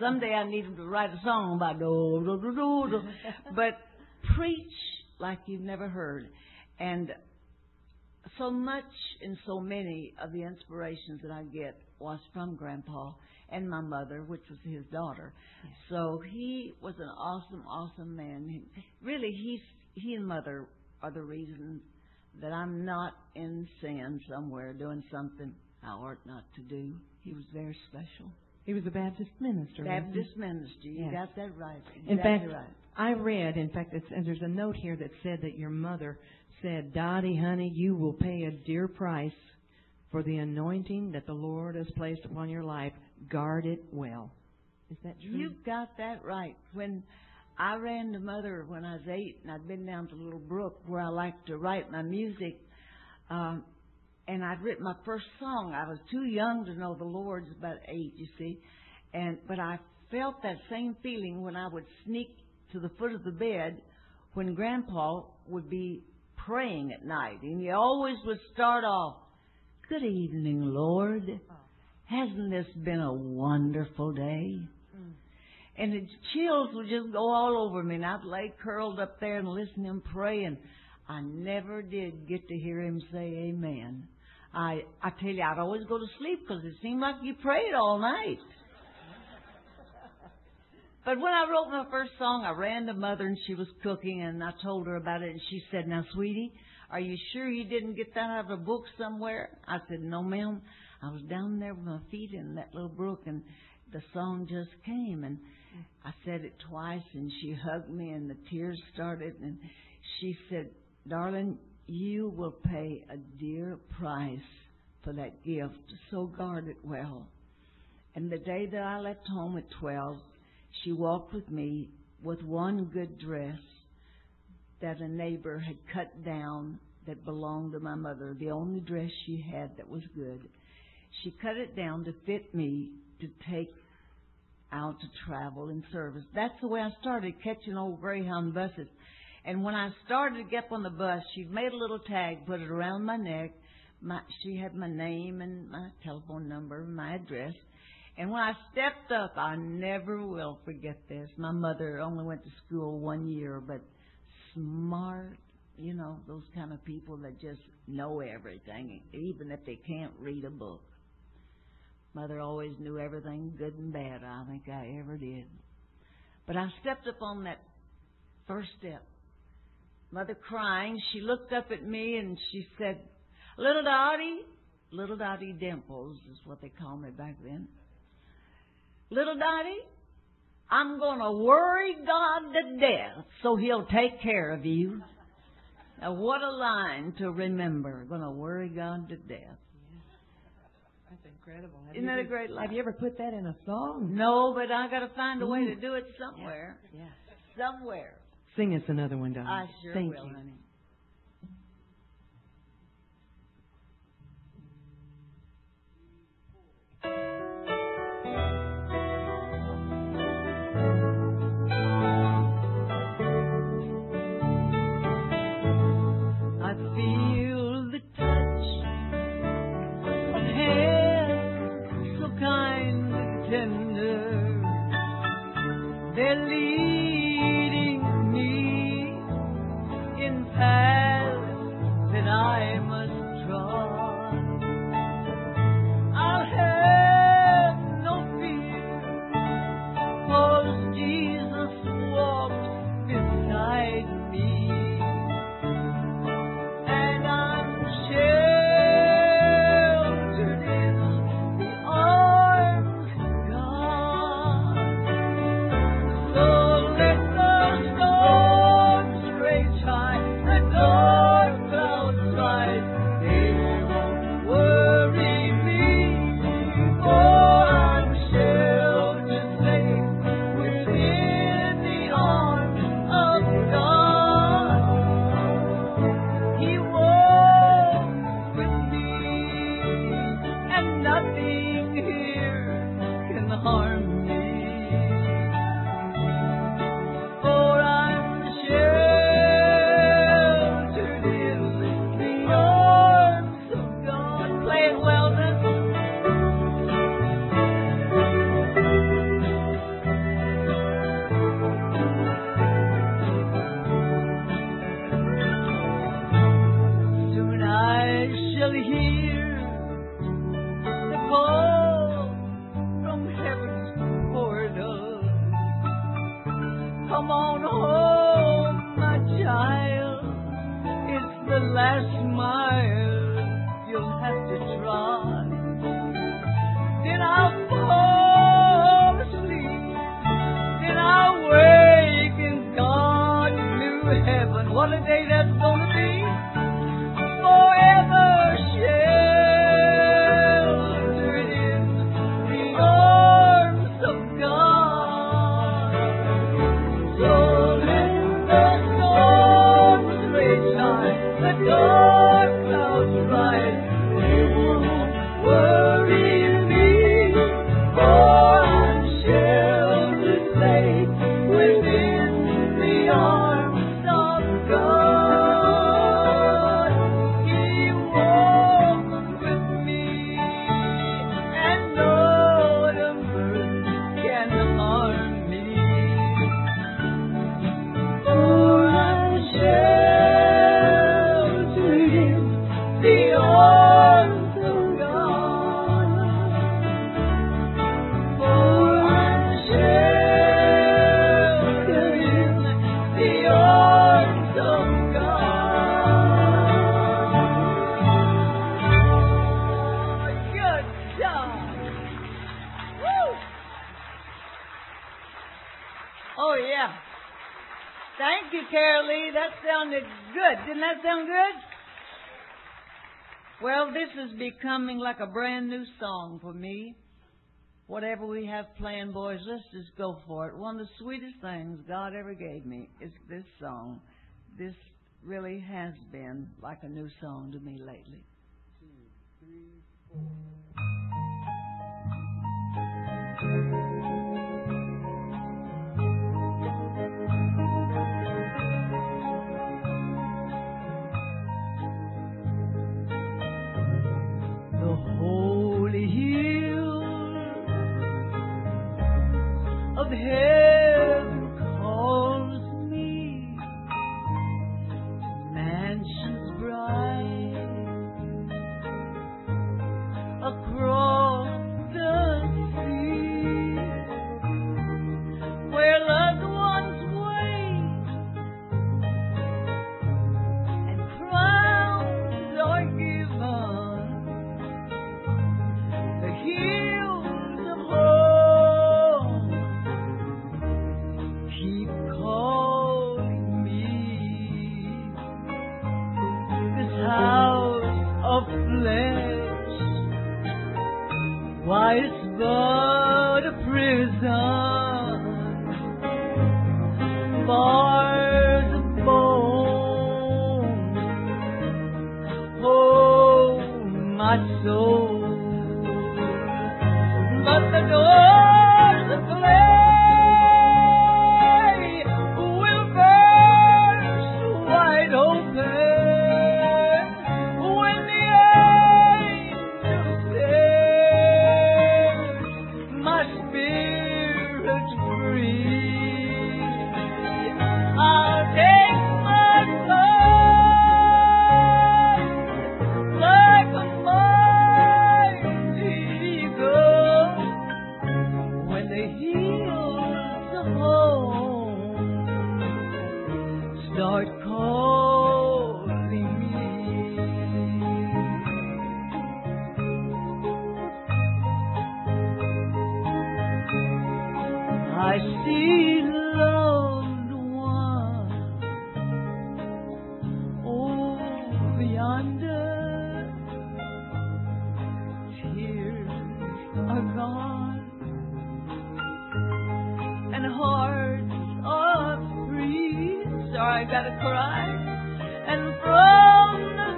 Someday I need him to write a song about do, do, do, do, do. But preach like you've never heard. And so much and so many of the inspirations that I get was from Grandpa and my mother, which was his daughter. Yes. So he was an awesome, awesome man. Really, he and Mother are the reason that I'm not in sin somewhere doing something I ought not to do. He was very special. He was a Baptist minister. Baptist minister. You yes. got that right. Exactly in fact, right. I read, in fact, there's a note here that said that your mother said, Dottie, honey, you will pay a dear price for the anointing that the Lord has placed upon your life. Guard it well. Is that true? You've got that right. When I ran to Mother when I was 8, and I'd been down to Little Brook where I liked to write my music, and I'd written my first song. I was too young to know the Lord's, about 8, you see. But I felt that same feeling when I would sneak to the foot of the bed when Grandpa would be praying at night. And he always would start off, good evening, Lord. Hasn't this been a wonderful day? And the chills would just go all over me, and I'd lay curled up there and listen to him pray, and I never did get to hear him say amen. I tell you, I'd always go to sleep because it seemed like you prayed all night. But when I wrote my first song, I ran to Mother, and she was cooking, and I told her about it, and she said, now, sweetie, are you sure you didn't get that out of a book somewhere? I said, no, ma'am. I was down there with my feet in that little brook, and the song just came, and I said it twice, and she hugged me, and the tears started, and she said, darling, you will pay a dear price for that gift, so guard it well. And the day that I left home at 12, she walked with me with one good dress that a neighbor had cut down that belonged to my mother, the only dress she had that was good. She cut it down to fit me to take out to travel and service. That's the way I started catching old Greyhound buses. And when I started to get up on the bus, she made a little tag, put it around my neck. She had my name and my telephone number and my address. And when I stepped up, I never will forget this. My mother only went to school 1 year, but smart, you know, those kind of people that just know everything, even if they can't read a book. Mother always knew everything, good and bad, I think I ever did. But I stepped up on that first step. Mother crying, she looked up at me and she said, Little Dottie Dimples is what they called me back then. Little Dottie, I'm going to worry God to death so He'll take care of you. Now, what a line to remember. Going to worry God to death. That's incredible. Isn't that a great line? Have you ever put that in a song? No, but I got to find a way to do it somewhere. Yeah. Somewhere. Sing us another one, Dottie. I sure Thank will, you. honey. I feel the touch of hands so kind and tender. They're leading me in the dark clouds rise, they won't worry me, for I'm sheltered safe within the arms of God. He walks with me, and no hurt can harm me. For I'm sheltered in the arms of God. For I'm sheltered in the arms of God. Good job. Woo! Oh, yeah. Thank you, Carolee. That sounded good. Didn't that sound good? Well, this is becoming like a brand new song for me. Whatever we have planned, boys, let's just go for it. One of the sweetest things God ever gave me is this song. This really has been like a new song to me lately. 2, 3, 4. The holy hill of heaven calls me, mansions bright across the sea, where loved ones wait and crowns are given. The hills of home keep calling me. This house of flesh, why it's but a prison, bars of bone hold my soul. But the doors of clay will burst wide open when the angel sets my spirit free. I'll take my flight like a mighty eagle when the hills of home start calling me. I see loved ones over yonder. Tears are gone and hearts are free. Sorry, I gotta cry. And from the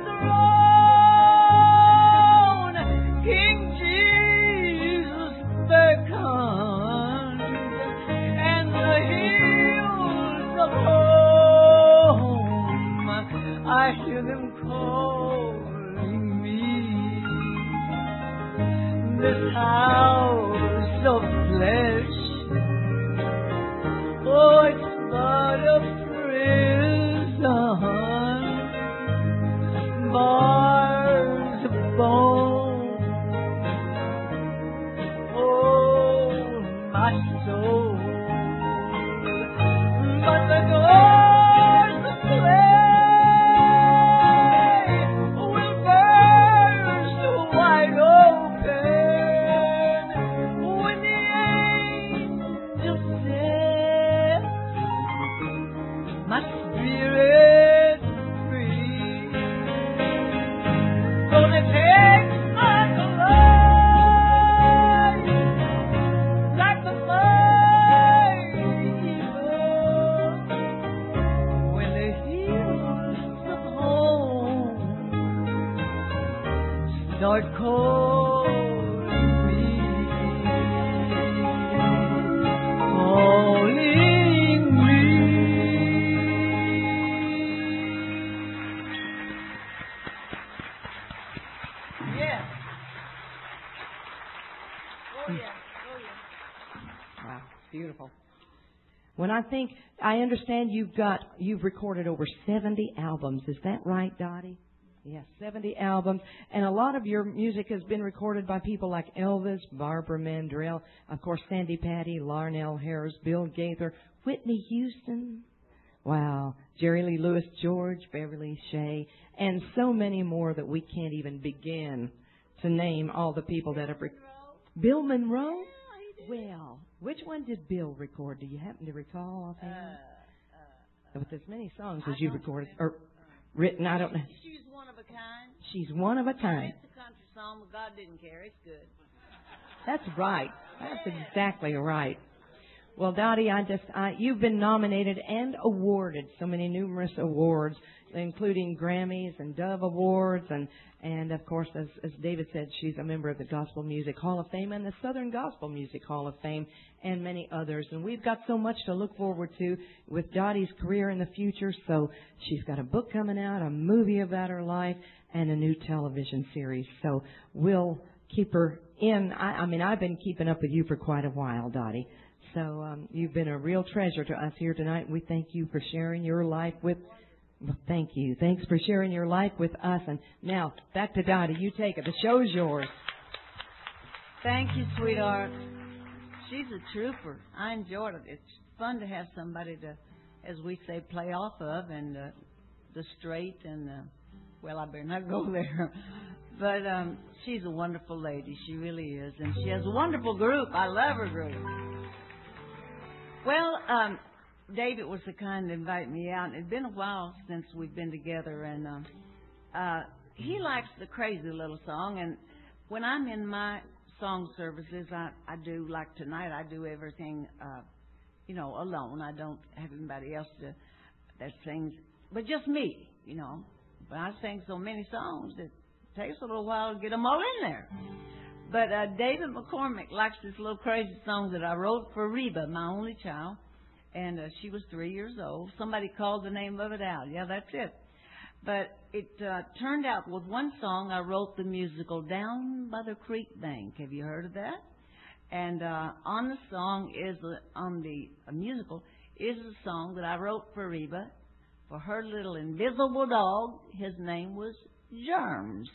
throne, King Jesus beckons, and the hills of home, I hear them calling me. This house of flesh, oh, it's but a prison, bars of bone hold my soul. But the doors of clay will burst wide open when the angel sets my spirit free. Gonna take my life like the mighty eagle when the hills of home start calling me, calling me. Yeah. Oh, yeah. Oh, yeah. Wow, beautiful. When I understand you've recorded over 70 albums. Is that right, Dottie? Yes, 70 albums. And a lot of your music has been recorded by people like Elvis, Barbara Mandrell, of course, Sandy Patty, Larnell Harris, Bill Gaither, Whitney Houston. Wow. Jerry Lee Lewis, George, Beverly Shea, and so many more that we can't even begin to name all the people that have Bill Monroe? Well, which one did Bill record? Do you happen to recall offhand? With as many songs as you recorded or written, I don't know. She's one of a kind. She's one of a kind. It's a country song, but God didn't care. It's good. That's right. That's exactly right. Well, Dottie, you've been nominated and awarded so many numerous awards, including Grammys and Dove Awards, and of course, as David said, she's a member of the Gospel Music Hall of Fame and the Southern Gospel Music Hall of Fame, and many others. And we've got so much to look forward to with Dottie's career in the future. So she's got a book coming out, a movie about her life, and a new television series. So we'll keep her in. I mean, I've been keeping up with you for quite a while, Dottie. So you've been a real treasure to us here tonight. We thank you for sharing your life with. Well, thank you. Thanks for sharing your life with us. And now back to Dottie. You take it. The show's yours. Thank you, sweetheart. She's a trooper. I enjoyed it. It's fun to have somebody to, as we say, play off of, and the straight and well, I better not go there. But she's a wonderful lady. She really is, and she has a wonderful group. I love her group. Well, David was the kind to invite me out. It's been a while since we've been together, and he likes the crazy little song. And when I'm in my song services, I do, like tonight, I do everything, alone. I don't have anybody else that sings, but just me, But I sing so many songs that it takes a little while to get them all in there. But David McCormick likes this little crazy song that I wrote for Reba, my only child. And she was 3 years old. Somebody called the name of it out. Yeah, that's it. But it turned out with one song, I wrote the musical Down by the Creek Bank. Have you heard of that? And on the song on the musical is a song that I wrote for Reba for her little invisible dog. His name was Germs.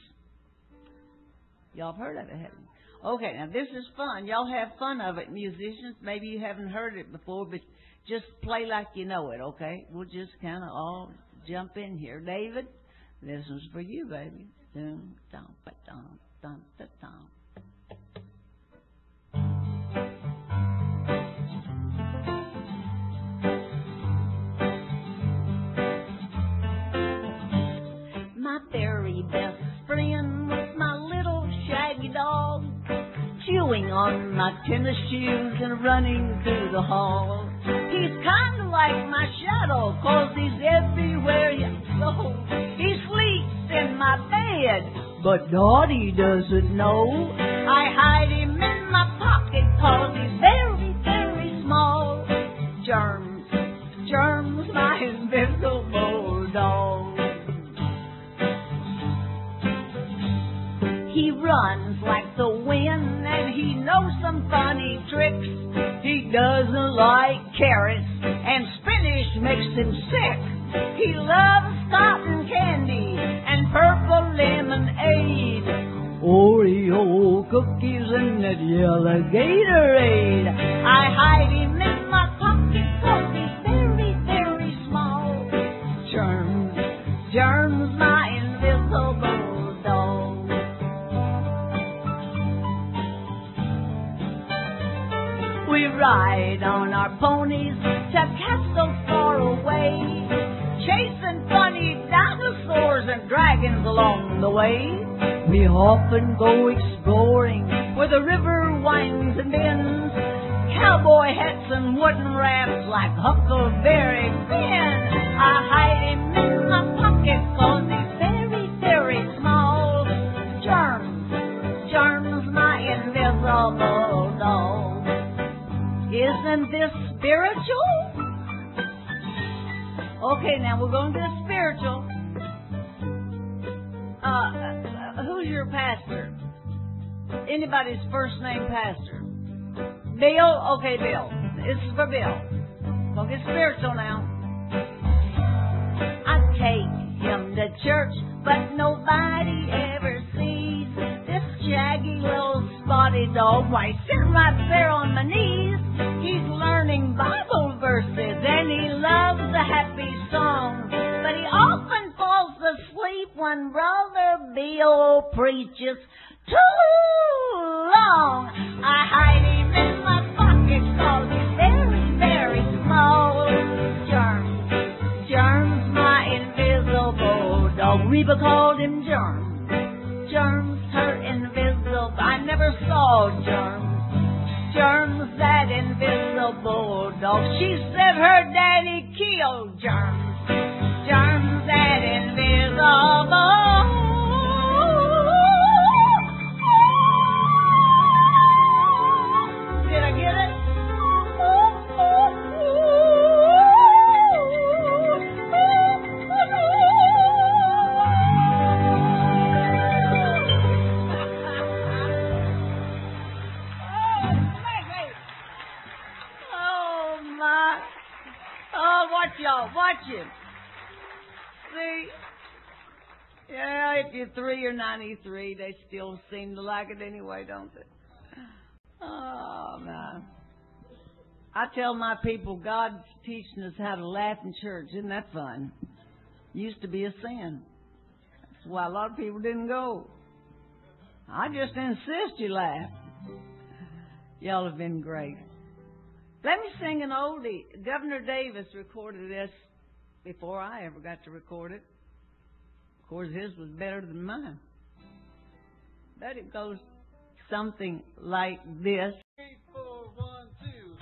Y'all have heard of it, haven't you? Okay, now this is fun. Y'all have fun of it, musicians. Maybe you haven't heard it before, but just play like you know it, okay? We'll just kind of all jump in here. David, this one's for you, baby. Dun, dun, ba, dun, dun, dun, dun. My very best friend was my little shaggy dog, chewing on my tennis shoes and running through the hall. He's kind of like my shadow, 'cause he's everywhere you go. He sleeps in my bed, but Dottie doesn't know. I hide him in my pocket, 'cause he's very, very small. Germs, Germs, my invisible dog. He runs like the wind, and he knows some funny tricks. He doesn't like carrots, and spinach makes him sick. He loves cotton candy and purple lemonade, Oreo cookies and that yellow Gatorade. I hide him in my pocket, 'cause he's very, very small. Germs, Germs, my invisible dog. We ride on our ponies to castles far away, chasing funny dinosaurs and dragons along the way. We often go exploring where the river winds and bends, cowboy hats and wooden rafts like Huckleberry Finn. I hide him in my pocket, 'cause he's very, very small. Germs, spiritual? Okay, now we're going to get spiritual. Who's your pastor? Anybody's first name pastor? Bill? Okay, Bill. This is for Bill. We'll get spiritual now. I take him to church, but nobody ever sees this shaggy little spotty dog. Why, sitting right there on my knees. He's learning Bible verses and he loves the happy songs, but he often falls asleep when Brother Bill preaches too long. I hide him in my pocket 'cause he's very, very small. Germs, my invisible dog. Reba called him Germs. Germs, her invisible. I never saw Germs. Germs, that invisible dog. She said her daddy killed Germs. Germs, that invisible. Did I get it? Watch him. See? Yeah, if you're 3 or 93, they still seem to like it anyway, don't they? Oh, man. I tell my people, God's teaching us how to laugh in church. Isn't that fun? Used to be a sin. That's why a lot of people didn't go. I just insist you laugh. Y'all have been great. Let me sing an oldie. Governor Davis recorded this before I ever got to record it. Of course, his was better than mine. But it goes something like this. 3, 4, 1, 2.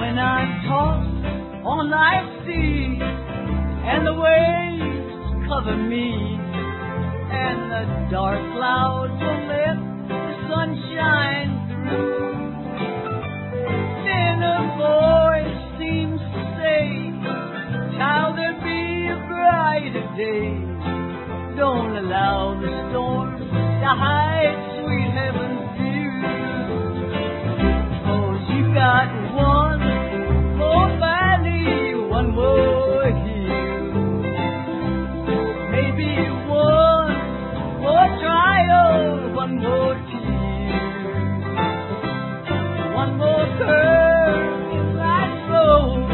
When I'm tossed on life's sea and the waves cover me, and the dark clouds will let the sun shine through, then a voice seems to say, child, there'll be a brighter day. Don't allow the storms to hide sweet heaven's view. 'Cause you got one more valley, one more hill, maybe one more trial, one more tear, one more curve in life's road,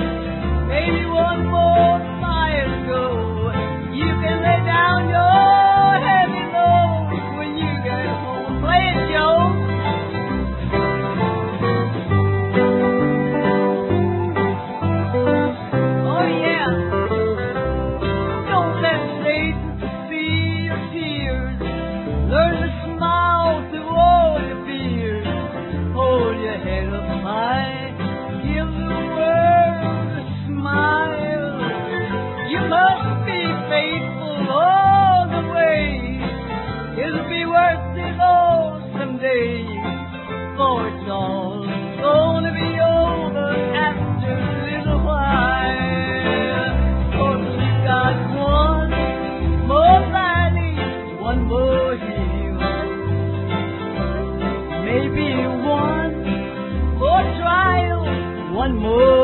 maybe one more fire to go. You can lay down your heavy load when you get home. Play it, Joe. Oh yeah. Don't let Satan see your tears. Learn to smile through all your fears. Hold your head up high. Give the world a smile. You must be faithful all the way. It'll be worth it all someday. For it's all gonna be over after a little while. 'Cause you got one more valley, one more hill, maybe one more trial, one more